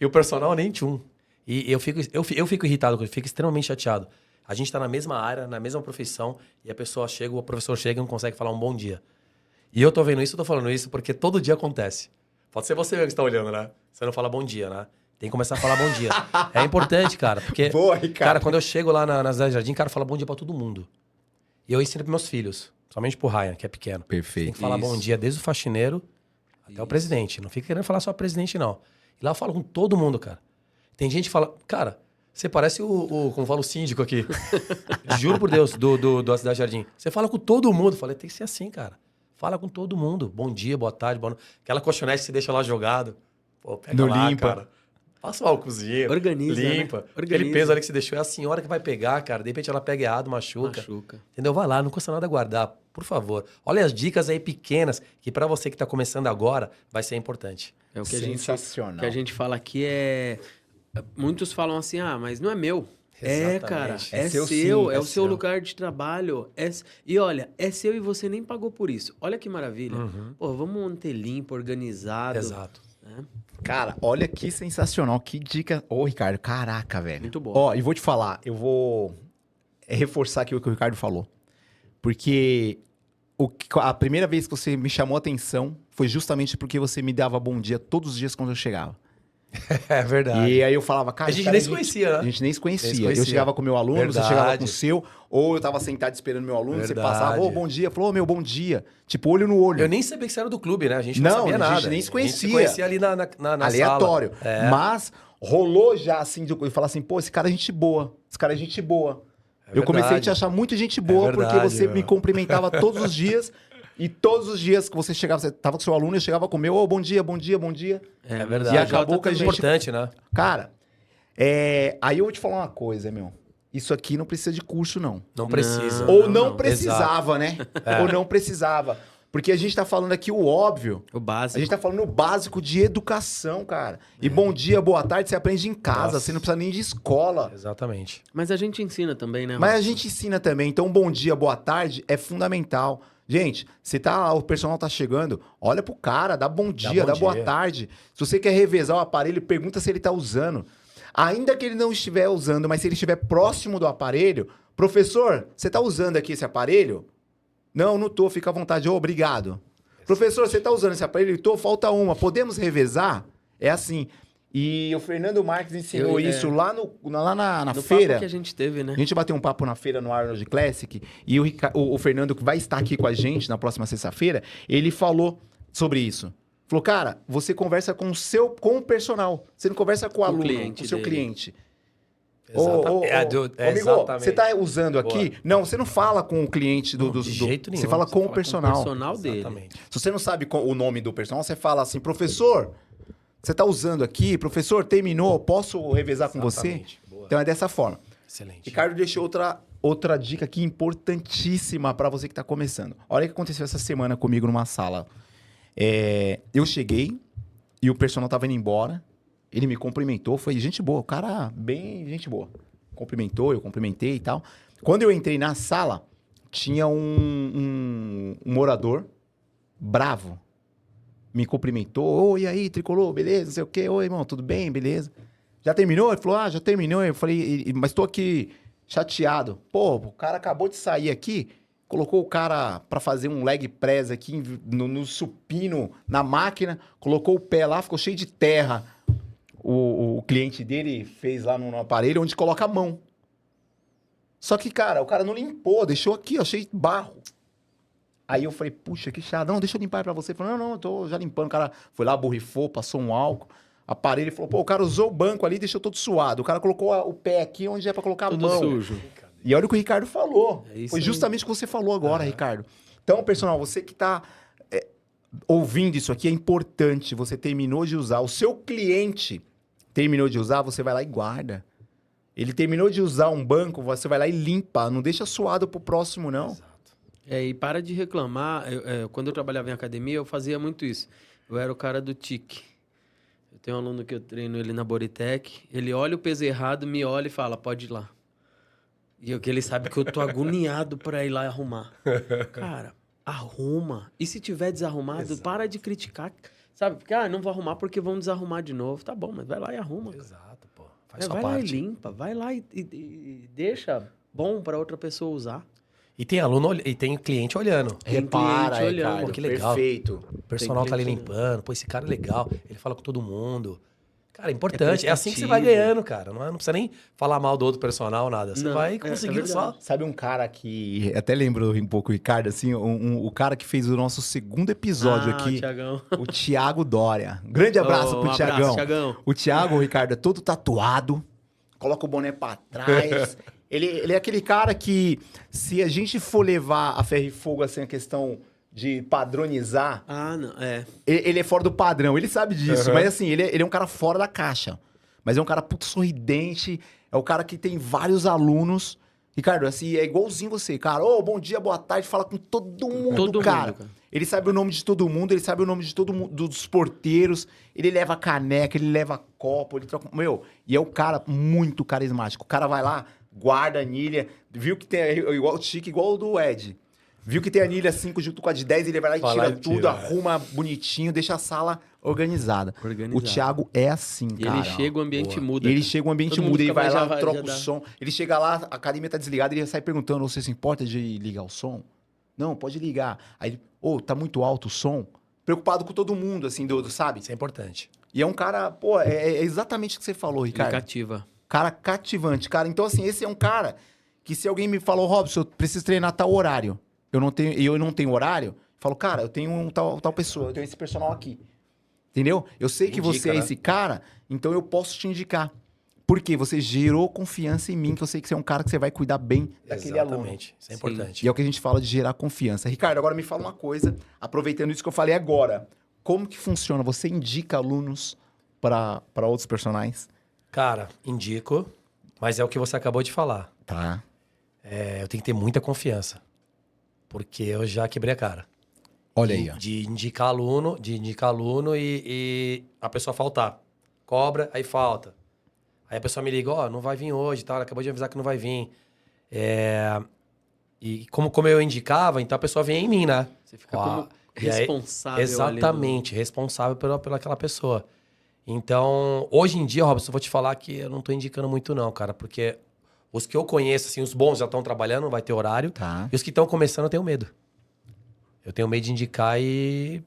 S2: e o personal nem tchum. E eu fico irritado, eu fico extremamente chateado. A gente tá na mesma área, na mesma profissão, e a pessoa chega, o professor chega e não consegue falar um bom dia. E eu tô vendo isso, eu tô falando isso porque todo dia acontece. Pode ser você mesmo que está olhando, né? Você não fala bom dia, né? Tem que começar a falar bom dia. É importante, cara, porque...
S1: Boa, Ricardo.
S2: Cara, quando eu chego lá na Cidade Jardim, cara, fala bom dia pra todo mundo. E eu ensino pros meus filhos, somente pro Ryan, que é pequeno. Tem
S1: Perfeito.
S2: que falar
S3: Isso.
S2: bom dia desde o faxineiro até o presidente. Não fica querendo falar só presidente, não. E lá eu falo com todo mundo, cara. Tem gente que fala... Cara, você parece como fala o síndico aqui. Juro por Deus, da Cidade Jardim. Você fala com todo mundo. Eu falei, tem que ser assim, cara. Fala com todo mundo. Bom dia, boa tarde, boa noite. Aquela colchonete que você deixa lá jogado. Pô, pega
S1: Não
S2: lá,
S1: limpa.
S2: cara. Passa um álcoolzinho.
S3: Organiza, né?
S2: Limpa. Aquele
S3: Organiza.
S2: peso ali que você deixou é a senhora que vai pegar, cara. De repente ela pega errado, machuca. Entendeu? Vai lá, não custa nada guardar. Por favor. Olha as dicas aí pequenas que pra você que tá começando agora vai ser importante.
S3: É o que
S1: Sensacional.
S3: a gente fala aqui é... Muitos falam assim, mas não é meu. É, cara,
S2: Exatamente.
S3: é
S1: seu
S3: seu,
S1: sim,
S3: é
S1: é
S3: o seu
S1: seu.
S3: lugar de trabalho. E olha, é seu e você nem pagou por isso. Olha que maravilha. Pô, vamos manter limpo, organizado.
S2: Exato.
S3: né?
S1: Cara, olha que sensacional, que dica. Ô, Ricardo, caraca, velho.
S3: Muito bom.
S1: Ó, e vou te falar, eu vou reforçar aqui o que o Ricardo falou. Porque a primeira vez que você me chamou a atenção foi justamente porque você me dava bom dia todos os dias quando eu chegava.
S2: É verdade.
S1: E aí eu falava, cara...
S2: A gente
S1: cara,
S2: nem se conhecia, né?
S1: A gente nem se conhecia.
S2: Nem se conhecia.
S1: Eu chegava com o meu aluno, você
S2: Verdade.
S1: chegava com o seu, ou eu tava sentado esperando meu aluno, você
S2: Verdade.
S1: passava, ô, bom dia, falou, meu, bom dia. Tipo, olho no olho.
S2: Eu nem sabia que você era do clube, né? A gente não,
S1: Não,
S2: sabia
S1: a gente
S2: nada.
S1: nem se
S2: A
S1: conhecia.
S2: gente se conhecia ali na
S1: Aleatório.
S2: sala. É.
S1: Mas rolou já assim, de eu falar assim, pô, esse cara é gente boa. Esse cara é gente boa.
S2: É
S1: Eu comecei a
S2: verdade.
S1: te achar muito gente boa, porque
S2: verdade,
S1: você me
S2: meu.
S1: cumprimentava todos os dias. E todos os dias que você chegava, você tava com seu aluno, eu chegava com o meu, ô, bom dia, bom dia, bom dia.
S2: É verdade.
S1: E acabou que a
S2: É
S1: gente...
S2: importante, né?
S1: Cara, Aí eu vou te falar uma coisa, meu. Isso aqui não precisa de curso, não.
S2: Não precisa.
S1: Ou não precisava, né?
S2: É.
S1: Ou não precisava. Porque a gente tá falando aqui o óbvio.
S3: O básico.
S1: A gente tá falando o básico de educação, cara. E bom dia, boa tarde, você aprende em casa.
S2: Nossa.
S1: Você não precisa nem de escola.
S2: Exatamente.
S3: Mas a gente ensina também, né?
S1: Mas a
S3: Robson?
S1: gente ensina também. Então, bom dia, boa tarde é fundamental. Gente, o personal tá chegando, olha pro cara, dá bom dia,
S2: bom
S1: dá boa
S2: dia.
S1: tarde. Se você quer revezar o aparelho, pergunta se ele tá usando. Ainda que ele não estiver usando, mas se ele estiver próximo do aparelho, professor, você tá usando aqui esse aparelho? Não tô, fica à vontade. Obrigado. Professor, você tá usando esse aparelho? Tô, falta uma. Podemos revezar? É assim. E o Fernando Marques ensinou isso lá na
S3: No
S1: feira.
S3: papo que a gente teve, né?
S1: A gente bateu um papo na feira no Arnold Classic e o Fernando, que vai estar aqui com a gente na próxima sexta-feira, ele falou sobre isso. Falou, cara, você conversa com o personal. Você não conversa com o aluno, com o seu
S3: dele.
S1: cliente.
S2: Exatamente.
S1: Amigo,
S2: Exatamente.
S1: você tá usando aqui?
S2: Boa.
S1: Não, você não fala com o cliente do...
S2: De jeito nenhum.
S1: Você fala com o
S3: Com o
S1: personal.
S3: personal dele.
S2: Exatamente.
S1: Se você não sabe o nome do personal, você fala assim, professor, você tá usando aqui? Professor, terminou? Posso revezar com você?
S2: Exatamente. Boa.
S1: Então é dessa forma.
S2: Excelente.
S1: Ricardo deixou outra dica aqui importantíssima para você que está começando. Olha o que aconteceu essa semana comigo numa sala. Eu cheguei e o personal estava indo embora. Ele me cumprimentou, foi gente boa. O cara, bem gente boa. Cumprimentou, eu cumprimentei e tal. Quando eu entrei na sala, tinha um morador bravo. Me cumprimentou. Oi, e aí, tricolor, beleza? Não sei o quê. Oi, irmão, tudo bem? Beleza? Já terminou? Ele falou, já terminou. Eu falei, mas tô aqui chateado. Pô, o cara acabou de sair aqui, colocou o cara pra fazer um leg press aqui no supino, na máquina, colocou o pé lá, ficou cheio de terra. O cliente dele fez lá no aparelho onde coloca a mão. Só que, cara, o cara não limpou, deixou aqui, ó, cheio de barro. Aí eu falei, puxa, que chato. Não, deixa eu limpar pra você. Ele falou, não, eu tô já limpando. O cara foi lá, borrifou, passou um álcool. Aparelho, ele falou, pô, o cara usou o banco ali e deixou todo suado. O cara colocou o pé aqui onde é pra colocar a
S3: Tudo
S1: mão.
S3: sujo.
S1: E olha o que o Ricardo falou.
S3: É isso
S1: Foi
S3: aí.
S1: justamente o que você falou agora, Ricardo. Então, pessoal, você que tá ouvindo isso aqui, é importante. Você terminou de usar. O seu cliente terminou de usar, você vai lá e guarda. Ele terminou de usar um banco, você vai lá e limpa. Não deixa suado pro próximo, não.
S2: Exato.
S3: E para de reclamar. Quando eu trabalhava em academia, eu fazia muito isso. Eu era o cara do tique. Eu tenho um aluno que eu treino ele na Bodytech. Ele olha o peso errado, me olha e fala, pode ir lá. E que ele sabe que eu tô agoniado pra ir lá e arrumar. Cara, arruma. E se tiver desarrumado,
S2: Exato.
S3: para de criticar. Sabe? Porque, não vou arrumar porque vão desarrumar de novo. Tá bom, mas vai lá e arruma. Cara.
S2: Exato, pô. Faz sua
S3: Vai lá e
S2: parte.
S3: limpa. Vai lá e deixa bom pra outra pessoa usar.
S2: E tem aluno e tem cliente olhando.
S3: Tem
S1: Repara,
S3: cliente olhando.
S1: Ricardo,
S2: Pô, que legal.
S1: perfeito.
S2: O personal
S3: Tem
S2: tá ali
S3: cliente
S2: limpando. Pô, esse cara é legal. Ele fala com todo mundo. Cara, é importante. É assim que você
S3: prestativo.
S2: vai ganhando, cara. Não precisa nem falar mal do outro personal, nada. Você
S3: Não,
S2: vai
S3: é
S2: conseguindo
S3: verdade.
S2: só.
S1: Sabe um cara que... Até lembro um pouco o Ricardo, assim, o cara que fez o nosso segundo episódio aqui,
S3: Thiagão.
S1: o Thiago Dória. Um grande abraço pro
S3: Um
S1: Thiagão.
S3: abraço, Thiagão.
S1: O Thiago, o Ricardo, é todo tatuado, coloca o boné pra trás. ele é aquele cara que, se a gente for levar a ferro e fogo, assim, a questão de padronizar,
S3: Não,
S1: ele é fora do padrão. Ele sabe disso, mas assim, ele é um cara fora da caixa. Mas é um cara puto sorridente, é o cara que tem vários alunos. Ricardo, assim, é igualzinho você, cara. Ô, bom dia, boa tarde, fala com todo mundo,
S3: Todo
S1: cara.
S3: mundo, cara.
S1: Ele sabe o nome de todo mundo, ele sabe o nome de todo mundo, dos porteiros, ele leva caneca, ele leva copo, ele troca... Meu, e é um cara muito carismático. O cara vai lá, guarda a anilha, viu que tem igual o Chique, igual o do Ed. Viu que tem a anilha 5 junto com a de 10, ele vai lá e
S2: Vai
S1: tira
S2: lá e
S1: tudo,
S2: tira.
S1: arruma bonitinho, deixa a sala organizada. O Thiago é assim,
S3: E
S1: cara.
S3: ele chega, o ambiente
S2: Boa.
S3: muda.
S1: Ele
S3: cara.
S1: chega, o ambiente
S3: Todo mundo
S1: muda, ele
S3: fica
S1: vai
S3: mais
S1: lá,
S3: já
S1: troca o
S3: dá.
S1: som. Ele chega lá, a academia tá desligada, ele sai perguntando, você se importa de ligar o som? Não, pode ligar. Aí ele, tá muito alto o som? Preocupado com todo mundo, assim, sabe?
S2: Isso é importante.
S1: E é um cara, pô, é exatamente o que você falou,
S3: Ele
S1: Ricardo.
S3: cativa.
S1: Cara cativante, cara. Então, assim, esse é um cara que se alguém me falou, Robson, eu preciso treinar tal horário, eu não tenho horário, eu falo, cara, eu tenho tal pessoa, eu tenho esse personal aqui. Entendeu? Eu sei que
S2: Indica,
S1: você é
S2: né?
S1: esse cara, então eu posso te indicar. Porque você gerou confiança em mim, que eu sei que você é um cara que você vai cuidar bem daquele aluno.
S2: Exatamente. Isso é
S3: Sim.
S2: importante.
S1: E é o que a gente fala de gerar confiança. Ricardo, agora me fala uma coisa, aproveitando isso que eu falei agora. Como que funciona? Você indica alunos para outros personagens?
S2: Cara, indico, mas é o que você acabou de falar.
S1: Tá.
S2: Eu tenho que ter muita confiança, porque eu já quebrei a cara.
S1: Olha aí, ó.
S2: De indicar aluno e a pessoa faltar. Cobra, aí falta. Aí a pessoa me liga, ó, não vai vir hoje, tá? Ela acabou de avisar que não vai vir. E como eu indicava, então a pessoa vem em mim, né?
S3: Você fica como
S2: e aí-
S3: responsável
S2: Exatamente, responsável pela aquela pessoa. Então, hoje em dia, Robson, eu vou te falar que eu não tô indicando muito não, cara, porque os que eu conheço, assim, os bons já estão trabalhando, não vai ter horário.
S1: Tá.
S2: E os que estão começando, eu tenho medo. Eu tenho medo de indicar e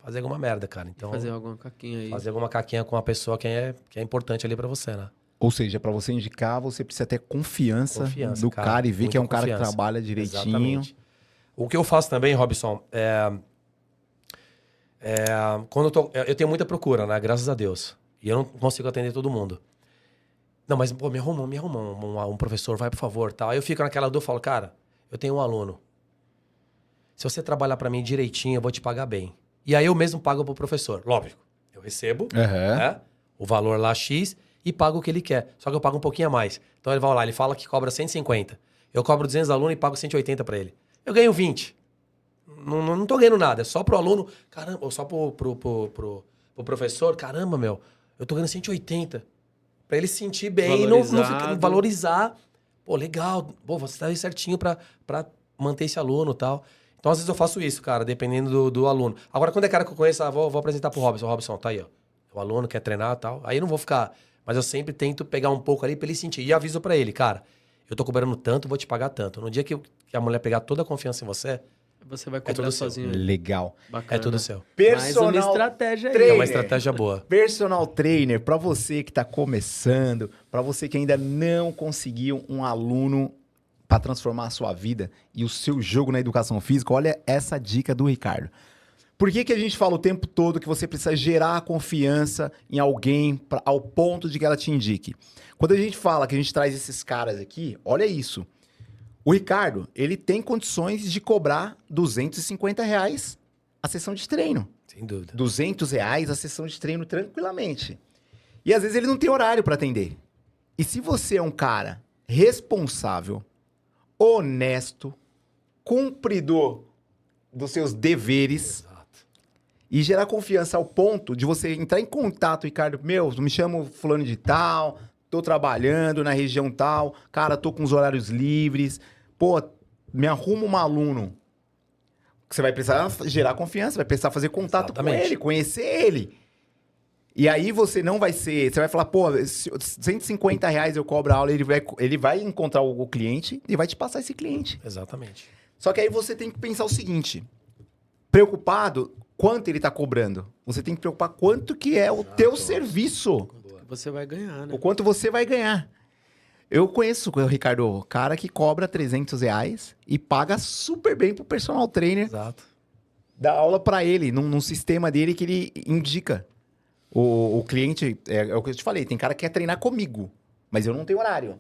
S2: fazer alguma merda, cara. Então,
S3: fazer alguma caquinha aí.
S2: fazer alguma caquinha com uma pessoa que é importante ali pra você, né?
S1: Ou seja, pra você indicar, você precisa ter confiança,
S2: Confiança,
S1: do
S2: cara.
S1: cara e ver que é um
S2: Muita
S1: cara que
S2: confiança.
S1: trabalha direitinho.
S2: Exatamente. O que eu faço também, Robson, quando eu tenho muita procura, né? Graças a Deus. E eu não consigo atender todo mundo. Não, mas pô, me arruma um professor, vai, por favor, tal. Aí eu fico naquela dor e falo, cara, eu tenho um aluno. Se você trabalhar pra mim direitinho, eu vou te pagar bem. E aí eu mesmo pago pro professor. Lógico, eu recebo né, o valor lá X e pago o que ele quer. Só que eu pago um pouquinho a mais. Então ele vai lá, ele fala que cobra 150. Eu cobro 200 alunos e pago 180 pra ele. Eu ganho 20. Não tô ganhando nada. É só pro aluno, caramba, ou só pro professor, caramba, meu, eu tô ganhando 180. Pra ele se sentir bem e não ficar valorizar. Pô, legal. Pô, você tá aí certinho pra manter esse aluno e tal. Então, às vezes eu faço isso, cara, dependendo do aluno. Agora, quando é cara que eu conheço, vou apresentar pro Robson. Robson, tá aí, ó. O aluno quer treinar e tal. Aí eu não vou ficar... Mas eu sempre tento pegar um pouco ali pra ele sentir. E aviso pra ele, cara, eu tô cobrando tanto, vou te pagar tanto. No dia que a mulher pegar toda a confiança em você,
S3: Você vai
S2: tudo
S3: cobrar
S2: seu.
S3: sozinho.
S1: Legal.
S3: Bacana.
S2: é tudo seu.
S3: Mais uma estratégia aí.
S2: É uma estratégia boa.
S1: Personal trainer, pra você que tá começando, pra você que ainda não conseguiu um aluno pra transformar a sua vida e o seu jogo na educação física, olha essa dica do Ricardo. Por que a gente fala o tempo todo que você precisa gerar confiança em alguém ao ponto de que ela te indique? Quando a gente fala que a gente traz esses caras aqui, olha isso. O Ricardo, ele tem condições de cobrar R$250 a sessão de treino.
S2: Sem dúvida.
S1: R$200 a sessão de treino tranquilamente. E às vezes ele não tem horário para atender. E se você é um cara responsável, honesto, cumpridor dos seus deveres,
S2: Exato.
S1: e gerar confiança ao ponto de você entrar em contato, Ricardo, me chamo fulano de tal, tô trabalhando na região tal, cara, tô com os horários livres, pô, me arruma um aluno. Você vai precisar gerar confiança, vai precisar fazer contato
S2: Exatamente.
S1: com ele, conhecer ele. E aí você não vai ser... Você vai falar, pô, R$150 eu cobro a aula, ele vai encontrar o cliente e vai te passar esse cliente.
S2: Exatamente.
S1: Só que aí você tem que pensar o seguinte, preocupado quanto ele tá cobrando. Você tem que preocupar quanto que é o teu serviço.
S3: Você vai ganhar, né?
S1: O quanto você vai ganhar. Eu conheço o Ricardo, cara que cobra R$300 e paga super bem pro personal trainer
S2: Exato.
S1: dar aula pra ele, num sistema dele que ele indica. O cliente, é o que eu te falei, tem cara que quer treinar comigo, mas eu não tenho horário.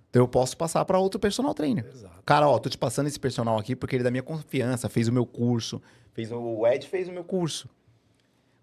S1: Então eu posso passar pra outro personal trainer.
S2: Exato.
S1: Cara, ó, tô te passando esse personal aqui porque ele é da minha confiança, fez o meu curso, o Ed fez o meu curso.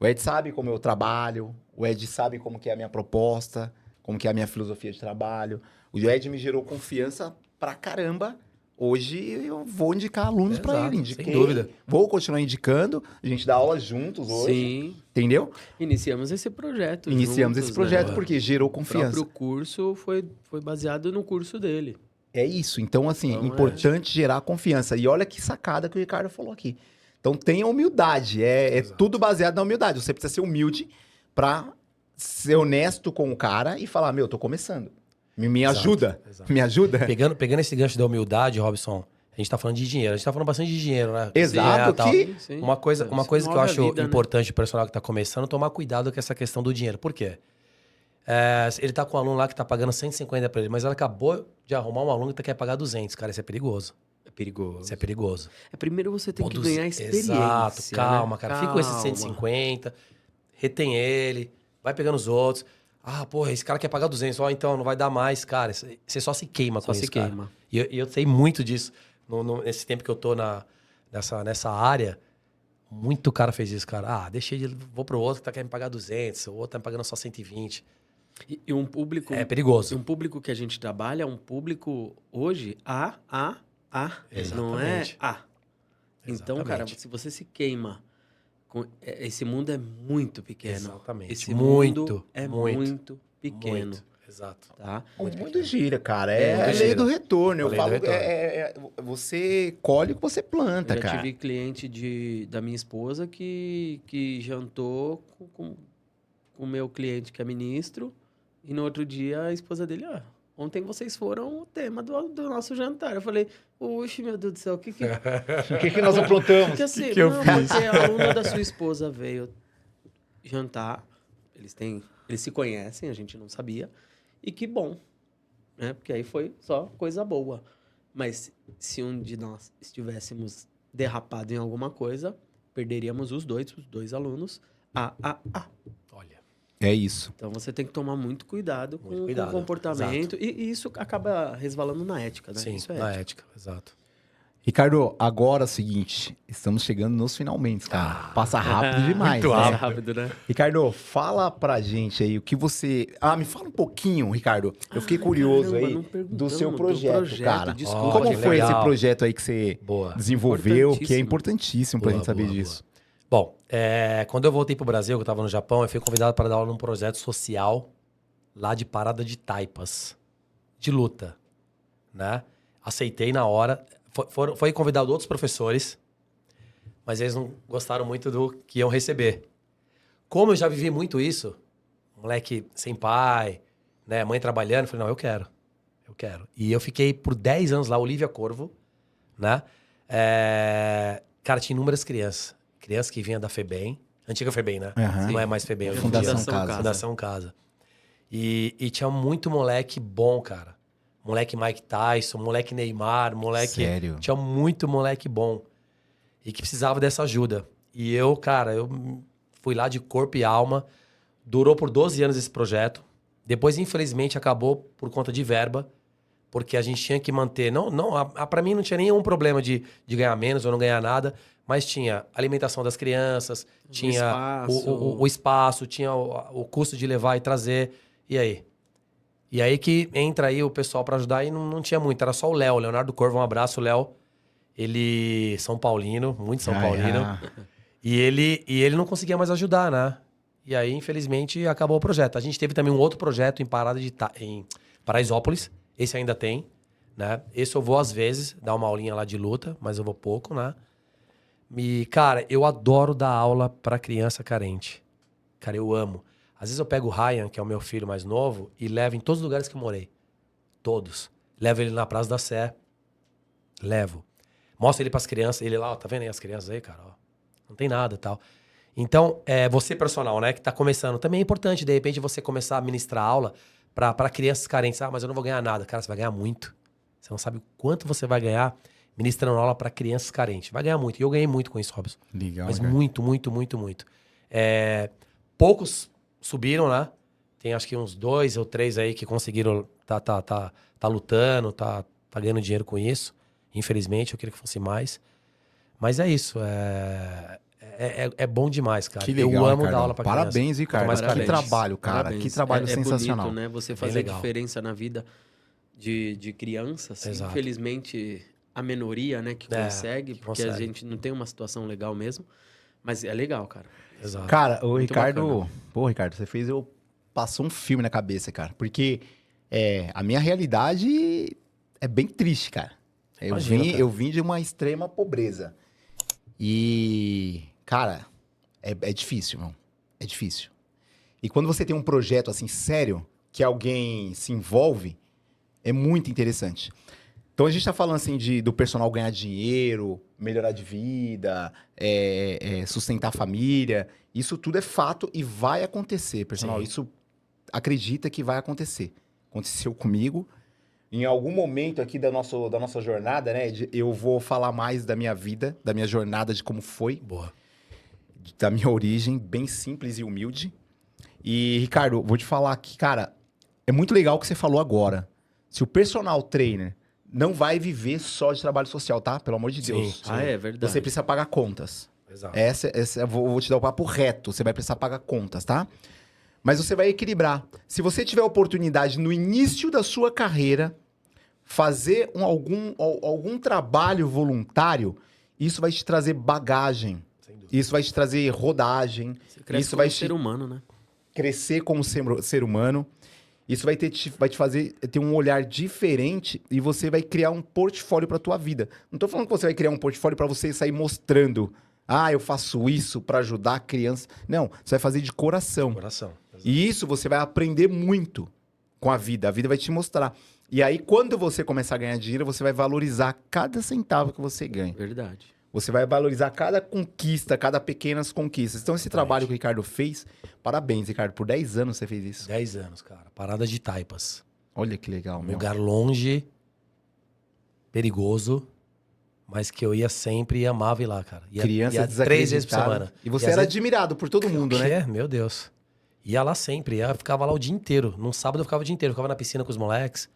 S1: O Ed sabe como eu trabalho, o Ed sabe como que é a minha proposta, como que é a minha filosofia de trabalho. O Ed me gerou confiança pra caramba. Hoje eu vou indicar alunos pra
S2: Exato,
S1: ele.
S2: sem
S1: Indiquei,
S2: dúvida.
S1: vou continuar indicando. A gente dá aula juntos hoje.
S3: Sim.
S1: Entendeu?
S3: Iniciamos esse projeto.
S1: Iniciamos
S3: juntos,
S1: esse projeto
S3: né?
S1: porque gerou
S3: O
S1: confiança.
S3: próprio curso foi baseado no curso dele.
S1: É isso. Então, assim,
S3: Então,
S1: é importante gerar confiança. E olha que sacada que o Ricardo falou aqui. Então, tenha humildade. É tudo baseado na humildade. Você precisa ser humilde pra ser honesto com o cara e falar, meu, tô começando. Me
S2: Exato,
S1: ajuda.
S2: exato.
S1: Me ajuda.
S2: Pegando esse gancho da humildade, Robson, a gente tá falando de dinheiro. A gente tá falando bastante de dinheiro, né?
S1: Exato,
S2: Tal.
S1: que-
S3: Sim.
S2: Uma coisa
S3: Isso
S2: que eu
S3: move a
S2: acho
S3: vida, né?
S2: importante o personal que tá começando, tomar cuidado com essa questão do dinheiro. Por quê? Ele tá com um aluno lá que tá pagando 150 pra ele, mas ele acabou de arrumar um aluno que quer pagar 200. Cara, isso é perigoso.
S3: É perigoso.
S2: Isso é perigoso.
S3: Primeiro você tem
S2: Pô,
S3: que ganhar experiência.
S2: Exato, calma,
S3: né?
S2: cara. Fica com esses 150, retém ele, vai pegando os outros. Ah, porra, esse cara quer pagar 200, ó, então não vai dar mais, cara. Você só se queima
S3: Só
S2: com
S3: se
S2: isso, cara.
S3: queima.
S2: E eu sei muito disso. Nesse tempo que eu tô nessa área, muito cara fez isso, cara. Ah, vou pro outro que tá querendo me pagar 200, o outro tá me pagando só 120.
S3: E um público...
S2: É perigoso.
S3: Um público que a gente trabalha é um público hoje A. Não é
S2: Exatamente.
S3: A. Então, cara,
S2: Exatamente.
S3: se você se queima... Esse mundo é muito pequeno.
S2: Exatamente.
S3: Esse
S2: Muito,
S3: mundo é muito pequeno.
S2: Muito. Exato.
S3: Tá?
S1: O
S2: Muito
S1: mundo
S2: pequeno.
S1: gira, cara.
S3: É,
S1: É a lei
S2: gira.
S1: do retorno.
S2: A
S1: Eu
S2: lei do
S1: falo,
S2: retorno.
S1: você colhe o que você planta,
S3: Eu já
S1: cara.
S3: tive cliente da minha esposa que jantou com o meu cliente que é ministro e no outro dia a esposa dele, ontem vocês foram o tema do nosso jantar. Eu falei, oxe, meu Deus do céu, o que
S1: O que nós aprontamos?
S3: Porque assim,
S2: que eu
S3: não,
S2: fiz?
S3: porque a aluna da sua esposa veio jantar, eles se conhecem, a gente não sabia, e que bom, né? Porque aí foi só coisa boa. Mas se um de nós estivéssemos derrapado em alguma coisa, perderíamos os dois alunos.
S2: Olha.
S1: É isso.
S3: Então você tem que tomar muito cuidado
S2: Muito
S3: com
S2: cuidado,
S3: o comportamento. E isso acaba resvalando na ética, né?
S2: Sim,
S3: Isso é
S2: na
S3: ética.
S2: ética. Exato.
S1: Ricardo, agora é o seguinte, estamos chegando nos finalmente, cara. Passa rápido demais.
S2: muito
S1: né?
S3: Passa rápido, né?
S1: Ricardo, fala pra gente aí o que você... me fala um pouquinho, Ricardo. Eu fiquei curioso
S3: caramba,
S1: aí
S3: não
S1: do
S3: perguntamos
S1: seu
S3: do
S1: projeto,
S3: projeto,
S1: cara.
S3: desculpa,
S1: Como
S2: que
S1: foi esse
S2: legal.
S1: projeto aí que você
S2: Boa.
S1: desenvolveu, que é
S3: Importantíssimo.
S1: importantíssimo pra
S2: Boa,
S1: gente saber
S2: boa,
S1: disso.
S2: Bom, quando eu voltei pro Brasil, que eu tava no Japão, eu fui convidado para dar aula num projeto social lá de Parada de Taipas, de luta, né? Aceitei na hora. Foi convidado outros professores, mas eles não gostaram muito do que iam receber. Como eu já vivi muito isso, moleque sem pai, né, mãe trabalhando, eu falei, não, eu quero. E eu fiquei por 10 anos lá, Olívia Corvo, né? Cara, tinha inúmeras crianças. Crianças que vinham da FEBEM, antiga FEBEM, né?
S1: Aham.
S2: Não é mais FEBEM hoje em
S1: Fundação
S2: dia.
S1: Casa.
S2: Fundação Casa. E tinha muito moleque bom, cara. Moleque Mike Tyson, moleque Neymar, moleque...
S1: Sério?
S2: Tinha muito moleque bom. E que precisava dessa ajuda. E eu, cara, eu fui lá de corpo e alma. Durou por 12 anos esse projeto. Depois, infelizmente, acabou por conta de verba. Porque a gente tinha que manter... Pra mim não tinha nenhum problema de ganhar menos ou não ganhar nada. Mas tinha alimentação das crianças, tinha o espaço, tinha o custo de levar e trazer. E aí? E aí que entra aí o pessoal pra ajudar e não tinha muito. Era só o Léo, Leonardo Corvo. Um abraço, Léo. Ele... São Paulino, muito São Paulino. E ele não conseguia mais ajudar, né? E aí, infelizmente, acabou o projeto. A gente teve também um outro projeto em Paraisópolis. Esse ainda tem, né? Esse eu vou às vezes dar uma aulinha lá de luta, mas eu vou pouco, né? E, cara, eu adoro dar aula pra criança carente. Cara, eu amo. Às vezes eu pego o Ryan, que é o meu filho mais novo, e levo em todos os lugares que eu morei. Todos. Levo ele na Praça da Sé. Levo. Mostro ele pras crianças. Ele lá, ó, tá vendo aí as crianças aí, cara? Ó, não tem nada e tal. Então, você personal, né, que tá começando, também é importante, de repente, você começar a ministrar aula pra crianças carentes. Mas eu não vou ganhar nada. Cara, você vai ganhar muito. Você não sabe o quanto você vai ganhar ministrando aula pra crianças carentes. Vai ganhar muito. E eu ganhei muito com isso, Robson.
S1: Legal,
S2: Mas
S1: cara.
S2: muito, muito, muito, muito. Poucos subiram, né? Tem acho que uns 2 ou 3 aí que conseguiram tá lutando, tá ganhando dinheiro com isso. Infelizmente, eu queria que fosse mais. Mas é isso. É bom demais, cara.
S1: Que legal,
S2: eu amo
S1: Ricardo.
S2: dar aula pra criança.
S1: Parabéns, Ricardo.
S2: Quanto mais
S1: Que
S2: carente.
S1: trabalho, cara.
S3: Parabéns.
S1: Que trabalho sensacional.
S3: É bonito, né? Você
S2: Bem
S3: fazer
S2: legal.
S3: diferença na vida de crianças.
S2: Exato.
S3: Infelizmente, a minoria, né, que consegue,
S2: que
S3: porque a
S2: consegue.
S3: gente não tem uma situação legal mesmo. Mas é legal, cara.
S2: Exato.
S1: Cara, o
S3: Muito
S1: Ricardo...
S3: bacana.
S1: Pô, Ricardo, você fez eu... Passou um filme na cabeça, cara. Porque a minha realidade é bem triste, cara.
S2: Imagina, cara.
S1: Eu vim de uma extrema pobreza. E, cara, é difícil, irmão. É difícil. E quando você tem um projeto assim sério, que alguém se envolve, é muito interessante. Então a gente tá falando assim do personal ganhar dinheiro, melhorar de vida, sustentar a família. Isso tudo é fato e vai acontecer, personal.
S2: Sim.
S1: Isso acredita que vai acontecer. Aconteceu comigo. Em algum momento aqui da nossa jornada, né? Eu vou falar mais da minha vida, da minha jornada, de como foi,
S2: Boa.
S1: da minha origem, bem simples e humilde. E, Ricardo, vou te falar que, cara, é muito legal o que você falou agora. Se o personal trainer não vai viver só de trabalho social, tá? Pelo amor de
S2: Sim,
S1: Deus.
S2: sim.
S3: Ah, é verdade.
S1: Você precisa pagar contas.
S2: Exato.
S1: Eu vou te dar o papo reto. Você vai precisar pagar contas, tá? Mas você vai equilibrar. Se você tiver oportunidade no início da sua carreira, fazer algum trabalho voluntário, isso vai te trazer bagagem.
S2: Sem dúvida.
S1: Isso vai te trazer rodagem.
S3: Você cresce
S1: Isso
S3: como
S1: vai
S3: ser humano, né?
S1: crescer como ser humano. Isso vai te fazer ter um olhar diferente e você vai criar um portfólio para tua vida. Não tô falando que você vai criar um portfólio para você sair mostrando, eu faço isso para ajudar a criança. Não, você vai fazer de coração.
S2: Coração.
S1: E isso você vai aprender muito com a vida. A vida vai te mostrar. E aí, quando você começar a ganhar dinheiro, você vai valorizar cada centavo que você ganha.
S3: Verdade.
S1: Você vai valorizar cada conquista, cada pequenas conquistas. Então, esse trabalho que o Ricardo fez, parabéns, Ricardo. Por 10 anos você fez isso.
S2: 10 anos, cara. Parada de Taipas.
S1: Olha que legal, meu.
S2: Lugar longe, perigoso, mas que eu ia sempre e amava ir lá, cara.
S1: Criança
S2: ia 3 vezes por
S1: desacreditada.
S2: semana.
S1: E você
S2: E às
S1: era
S2: vezes-
S1: admirado por todo mundo, né?
S2: É, meu Deus. Ia lá sempre, ficava lá o dia inteiro. Num sábado eu ficava o dia inteiro, ficava na piscina com os moleques,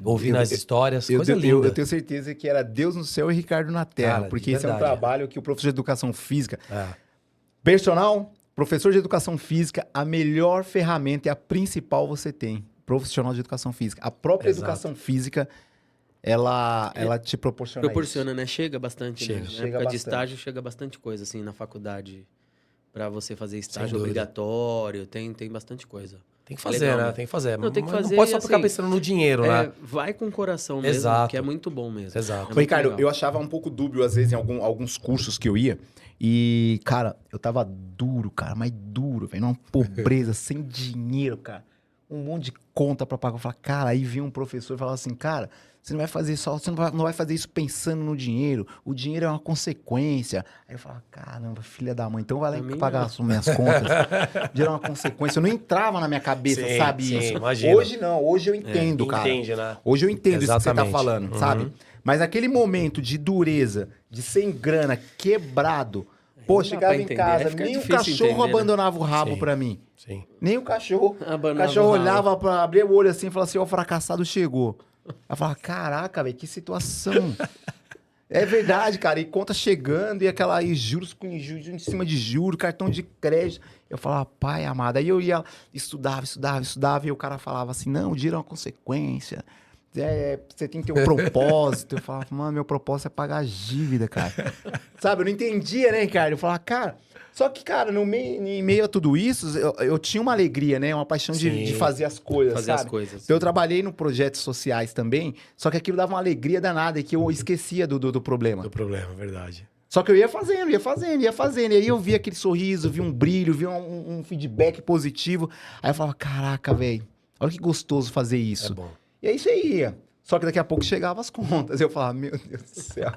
S2: ouvindo as histórias, coisa linda.
S1: Eu tenho certeza que era Deus no céu e Ricardo na terra.
S2: Cara, de
S1: porque esse é um
S2: verdade.
S1: trabalho que o professor de educação física...
S2: É.
S1: Personal, professor de educação física, a melhor ferramenta e a principal você tem. Profissional de educação física. A própria
S2: Exato.
S1: educação física, ela te proporciona
S3: Proporciona, né? Chega bastante.
S2: Chega.
S3: Né? Na
S1: Chega
S3: época
S1: bastante.
S3: de estágio, chega bastante coisa, assim, na faculdade. Pra você fazer estágio
S2: dúvida.
S3: obrigatório, tem bastante coisa.
S2: Tem que fazer,
S3: Legal,
S2: né?
S3: né?
S2: Tem que fazer.
S3: Não, tem que
S2: Mas
S3: fazer,
S2: não pode só
S3: assim,
S2: ficar pensando no dinheiro, né?
S3: Vai com o coração mesmo,
S2: Exato.
S3: que é muito bom mesmo.
S2: Exato.
S3: É muito
S1: Ô, Ricardo,
S3: legal.
S1: eu achava um pouco dúbio, às vezes, em alguns cursos que eu ia. E, cara, eu tava duro, cara, mas duro, velho. Numa pobreza, sem dinheiro, cara. Um monte de conta pra pagar. Eu falava, cara, aí vinha um professor e falava assim, cara, você não vai fazer você não vai fazer isso pensando no dinheiro. O dinheiro é uma consequência. Aí eu falava, caramba, filha da mãe, então vai lá
S3: Pra
S1: e
S3: mim,
S1: pagar as minhas contas. Dinheiro é uma consequência. Eu não entrava na minha cabeça,
S2: Sim,
S1: sabe
S2: sim,
S1: isso?
S2: imagina.
S1: Hoje não, hoje eu entendo, cara.
S2: Entende, né?
S1: Hoje eu entendo isso que você tá
S2: Exatamente.
S1: falando,
S2: Uhum.
S1: sabe? Mas aquele momento de dureza, de sem grana, quebrado, pô,
S3: dá
S1: chegava
S3: pra
S1: em
S3: entender,
S1: casa,
S3: fica
S1: nem o
S3: difícil
S1: cachorro
S3: entender, né?
S1: abandonava o rabo
S2: Sim.
S1: pra mim.
S2: Sim.
S1: Nem o cachorro. O
S3: Abanava
S1: cachorro
S3: o rabo.
S1: olhava pra abrir o olho assim e falava assim, ó, o fracassado chegou. Eu falava, caraca, velho, que situação. É verdade, cara. E conta chegando, e aquela e juros com juros em cima de juros, cartão de crédito. Eu falava, pai amado. Aí eu ia, estudava, e o cara falava assim, não, o dinheiro é uma consequência. Você tem que ter um propósito. Eu falava, mano, meu propósito é pagar a dívida, cara. Sabe, eu não entendia, né, Ricardo? Eu falava, cara... Só que, cara, em meio a tudo isso, eu tinha uma alegria, né? Uma paixão
S2: Sim.
S1: de fazer as coisas,
S3: Fazer
S1: sabe?
S3: as coisas.
S1: Então, eu trabalhei no projetos sociais também, só que aquilo dava uma alegria danada e que eu esquecia do problema.
S2: Do problema, verdade.
S1: Só que eu ia fazendo. E aí eu via aquele sorriso, via um brilho, via um feedback positivo. Aí eu falava, caraca, velho, olha que gostoso fazer isso.
S2: É bom.
S1: E aí você ia. Só que daqui a pouco chegavam as contas. Eu falava, meu Deus do céu.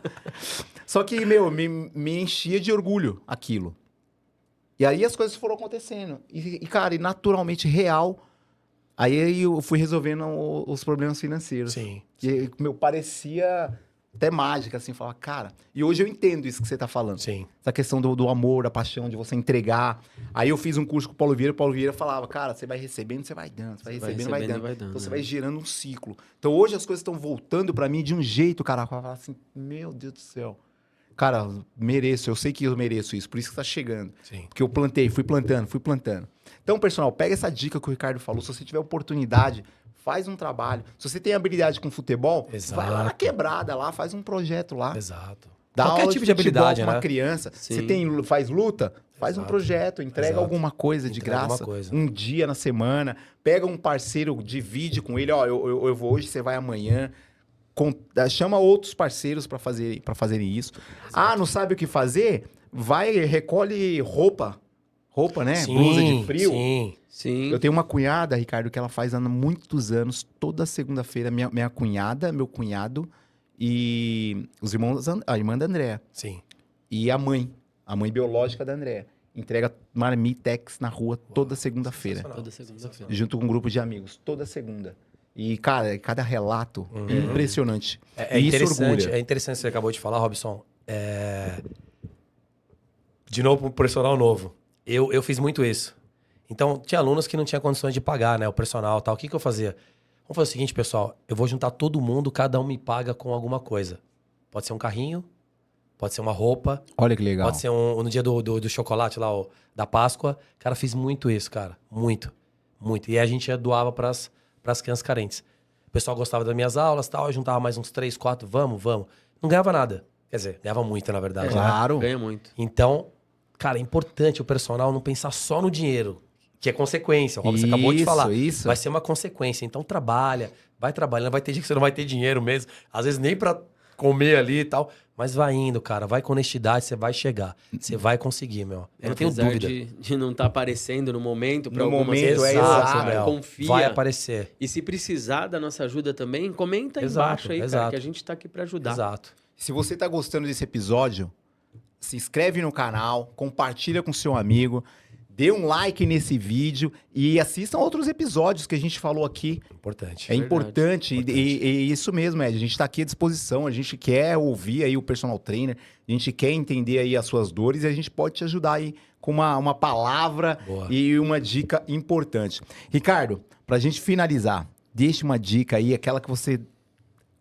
S1: Só que, me enchia de orgulho aquilo. E aí as coisas foram acontecendo. E cara, naturalmente, real. Aí eu fui resolvendo os problemas financeiros.
S2: Sim.
S1: Que, parecia até mágica, assim. Falar, cara... E hoje eu entendo isso que você tá falando.
S2: Sim.
S1: Essa questão do amor, da paixão, de você entregar. Aí eu fiz um curso com o Paulo Vieira falava, cara, você vai recebendo, você vai dando. Você vai recebendo, vai dando. Então você vai gerando um ciclo. Então hoje as coisas estão voltando pra mim de um jeito, cara. Eu falo assim, meu Deus do céu. Cara, mereço, eu sei que eu mereço isso, por isso que tá chegando.
S2: Sim.
S1: Porque eu plantei, fui plantando. Então, pessoal, pega essa dica que o Ricardo falou. Se você tiver oportunidade, faz um trabalho. Se você tem habilidade com futebol,
S2: Exato.
S1: vai lá na quebrada, lá, faz um projeto lá.
S2: Exato.
S1: Dá
S2: Qualquer
S1: aula
S2: tipo de
S1: futebol
S2: habilidade,
S1: pra uma
S2: né?
S1: criança.
S3: Sim.
S1: Você faz luta, faz um
S2: Exato.
S1: projeto, entrega
S2: Exato.
S1: alguma coisa de
S2: Entrega
S1: graça.
S2: alguma coisa.
S1: Um dia na semana. Pega um parceiro, divide com ele. Ó, eu vou hoje, você vai amanhã. Chama outros parceiros para fazerem isso. Ah, não sabe o que fazer? Vai, recolhe roupa. Roupa, né?
S2: Sim,
S1: Blusa de frio.
S2: Sim.
S3: Sim.
S1: Eu tenho uma cunhada, Ricardo, que ela faz há muitos anos, toda segunda-feira, minha cunhada, meu cunhado e os irmãos, a irmã da Andréa.
S2: Sim.
S1: E a mãe biológica da Andréa. Entrega marmitex na rua toda segunda-feira.
S3: Toda segunda-feira.
S1: Junto com um grupo de amigos, toda segunda. E, cara, cada relato impressionante.
S2: É
S1: E isso
S2: interessante,
S1: orgulha.
S2: é interessante o que você acabou de falar, Robson. De novo, para o personal novo. Eu fiz muito isso. Então, tinha alunos que não tinham condições de pagar, né? O personal e tal. O que eu fazia? Vamos fazer o seguinte, pessoal. Eu vou juntar todo mundo, cada um me paga com alguma coisa. Pode ser um carrinho, pode ser uma roupa,
S1: Olha que legal.
S2: pode ser no dia do chocolate lá, da Páscoa. Cara, fiz muito isso, cara. Muito, muito. E a gente doava pras crianças carentes. O pessoal gostava das minhas aulas e tal, eu juntava mais uns 3, 4, vamos. Não ganhava nada. Quer dizer, ganhava muito, na verdade. né?
S1: Claro.
S3: Ganha muito.
S2: Então, cara, é importante o personal não pensar só no dinheiro, que é consequência. O Robson acabou de falar.
S1: Isso.
S2: Vai ser uma consequência. Então, trabalha, vai trabalhando. Vai ter dia que você não vai ter dinheiro mesmo. Às vezes nem pra comer ali e tal. Mas vai indo, cara. Vai com honestidade, você vai chegar. Você vai conseguir, meu. Eu não tenho
S3: Apesar
S2: dúvida.
S3: de não estar aparecendo no momento, para
S1: No
S3: algumas
S1: momento,
S3: pessoas,
S1: exato,
S2: meu.
S3: confia.
S2: Vai aparecer.
S3: E se precisar da nossa ajuda também, comenta aí
S2: Exato,
S3: embaixo aí, cara,
S2: exato.
S3: que a gente tá aqui para ajudar.
S2: Exato.
S1: Se você tá gostando desse episódio, se inscreve no canal, compartilha com seu amigo, dê um like nesse vídeo e assistam outros episódios que a gente falou aqui.
S2: Importante.
S1: É
S3: Verdade,
S1: importante.
S2: importante.
S1: E isso mesmo, Ed. A gente tá aqui à disposição. A gente quer ouvir aí o personal trainer. A gente quer entender aí as suas dores e a gente pode te ajudar aí com uma palavra
S2: Boa.
S1: e uma dica importante. Ricardo, pra gente finalizar, deixe uma dica aí, aquela que você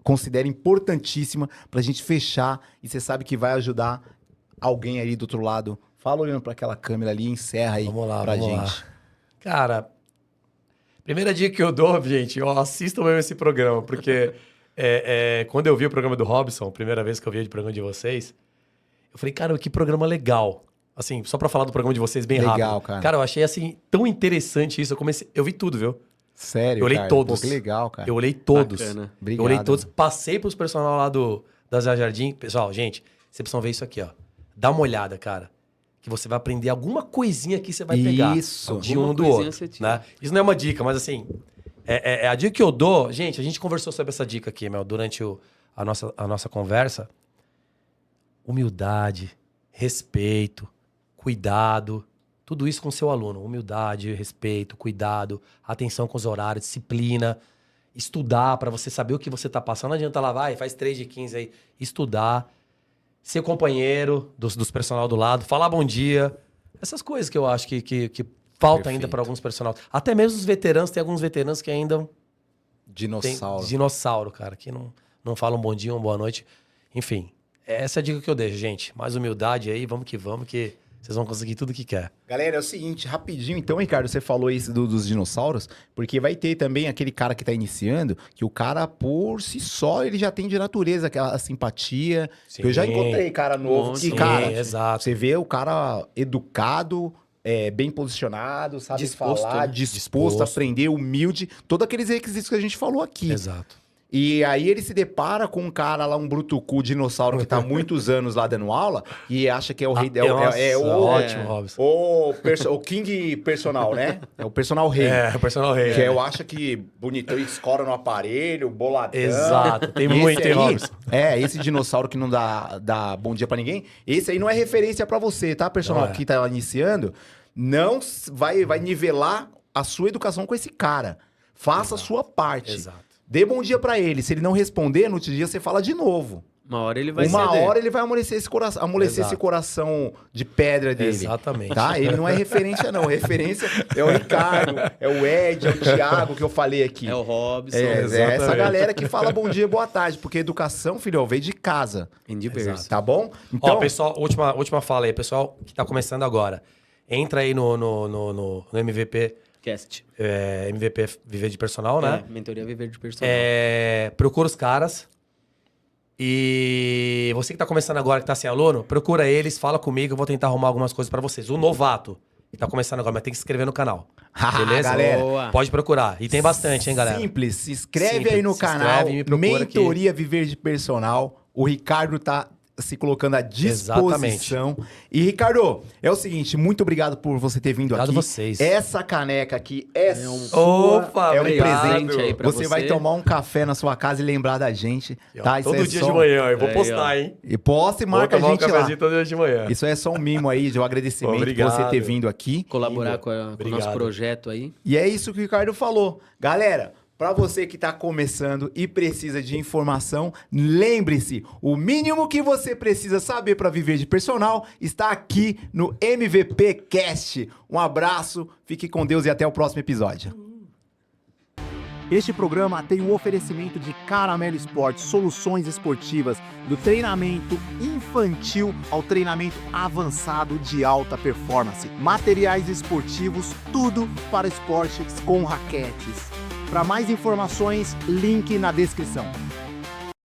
S1: considera importantíssima pra gente fechar e você sabe que vai ajudar alguém aí do outro lado. Fala olhando pra aquela câmera ali e encerra aí
S2: Vamos lá,
S1: pra
S2: vamos
S1: gente.
S2: lá. Cara, primeira dica que eu dou, gente, assistam mesmo esse programa, porque quando eu vi o programa do Robson, primeira vez que eu vi o programa de vocês, eu falei, cara, que programa legal. Assim, só pra falar do programa de vocês bem
S1: Legal,
S2: rápido.
S1: cara.
S2: Cara, eu achei assim, tão interessante isso. Eu vi tudo, viu?
S1: Sério,
S2: Eu olhei
S1: cara?
S2: todos.
S1: Pô, que legal, cara.
S2: Eu olhei todos.
S3: Bacana.
S1: Obrigado.
S2: Eu olhei todos. Passei pros personal lá da Zé Jardim. Pessoal, gente, vocês precisam ver isso aqui, ó. Dá uma olhada, cara. Que você vai aprender alguma coisinha que você vai pegar.
S1: Isso.
S2: De
S3: Alguma
S2: um do
S3: coisinha
S2: outro.
S3: você tira.
S2: Né? Isso não é uma dica, mas assim... É a dica que eu dou... Gente, a gente conversou sobre essa dica aqui, meu, durante a nossa conversa. Humildade, respeito, cuidado... Tudo isso com o seu aluno. Humildade, respeito, cuidado, atenção com os horários, disciplina. Estudar para você saber o que você tá passando. Não adianta lá, vai, faz 3 de 15 aí. Estudar. Ser companheiro dos personal do lado. Falar bom dia. Essas coisas que eu acho que falta ainda para alguns personal. Até mesmo os veteranos. Tem alguns veteranos que ainda tem
S1: Dinossauro.
S2: dinossauro, cara. Que não falam bom dia, uma boa noite. Enfim, essa é a dica que eu deixo, gente. Mais humildade aí, vamos que vocês vão conseguir tudo que quer.
S1: Galera, é o seguinte, rapidinho, então, Ricardo, você falou isso dos dinossauros, porque vai ter também aquele cara que tá iniciando, que o cara, por si só, ele já tem de natureza aquela simpatia.
S2: Sim.
S1: Eu já encontrei cara novo que,
S3: Sim,
S1: cara,
S2: exato.
S1: você vê o cara educado, bem posicionado, sabe
S3: Disposto,
S1: falar,
S3: né?
S1: disposto a aprender, humilde, todos aqueles requisitos que a gente falou aqui.
S2: Exato.
S1: E aí ele se depara com um cara lá, um brutucu dinossauro que tá há muitos anos lá dando aula e acha que é o rei...
S2: Ótimo, Robson.
S1: O King personal, né? É o personal rei.
S2: O personal rei.
S1: Que eu acho que bonitão escora no aparelho, boladão.
S2: Exato. Tem
S1: Esse
S2: muito, hein,
S1: aí,
S2: Robson?
S1: esse dinossauro que não dá bom dia pra ninguém, esse aí não é referência pra você, tá, personal?
S2: Não é.
S1: Que tá iniciando, não vai nivelar a sua educação com esse cara. Faça a sua parte.
S2: Exato.
S1: Dê bom dia pra ele. Se ele não responder, no outro dia você fala de novo.
S3: Uma hora ele vai
S1: Uma
S3: ceder.
S1: hora ele vai amolecer esse
S2: Exato.
S1: coração de pedra dele.
S2: Exatamente.
S1: Tá? Ele não é referência, não. Referência é o Ricardo, é o Ed, é o Thiago que eu falei aqui.
S3: É o Robson.
S1: É essa
S2: exatamente.
S1: galera que fala bom dia, boa tarde. Porque educação, filho, veio de casa.
S3: Vem de berço.
S1: Tá bom?
S2: Ó, pessoal, última fala aí, pessoal que tá começando agora. Entra aí no MVP,
S3: Cast.
S2: MVP Viver de Personal, né?
S3: Mentoria Viver de Personal.
S2: Procura os caras. E você que tá começando agora, que tá sem aluno, procura eles, fala comigo, eu vou tentar arrumar algumas coisas pra vocês. O novato, que tá começando agora, mas tem que se inscrever no canal. Beleza?
S1: Galera,
S3: Boa.
S2: Pode procurar. E tem bastante, hein, galera?
S1: Simples, se inscreve
S2: Simples,
S1: aí no
S2: se
S1: canal,
S2: inscreve e me procura
S1: Mentoria Viver de Personal. O Ricardo tá se colocando à disposição. E, Ricardo, é o seguinte, muito obrigado por você ter vindo
S2: Obrigado
S1: aqui.
S2: a vocês.
S1: Essa caneca aqui é sua,
S2: Opa,
S1: é um
S2: obrigado.
S1: presente
S3: aí pra
S1: você vai
S3: você.
S1: tomar um café na sua casa e lembrar da gente, tá? Isso
S2: Todo
S1: é
S2: dia
S1: só...
S2: de manhã, eu vou
S3: Aí,
S2: postar,
S3: ó.
S2: hein?
S1: E posta e
S2: Vou
S1: marca a
S2: tomar um
S1: gente lá.
S2: cafezinho todo dia de manhã.
S1: Isso é só um mimo aí de um agradecimento por
S2: Obrigado.
S1: você ter vindo aqui.
S3: Colaborar com o nosso
S2: Obrigado.
S3: projeto aí.
S1: E é isso que o Ricardo falou. Galera, para você que está começando e precisa de informação, lembre-se, o mínimo que você precisa saber para viver de personal está aqui no MVP Cast. Um abraço, fique com Deus e até o próximo episódio. Este programa tem o oferecimento de Caramelo Esporte, soluções esportivas do treinamento infantil ao treinamento avançado de alta performance. Materiais esportivos, tudo para esportes com raquetes. Para mais informações, link na descrição.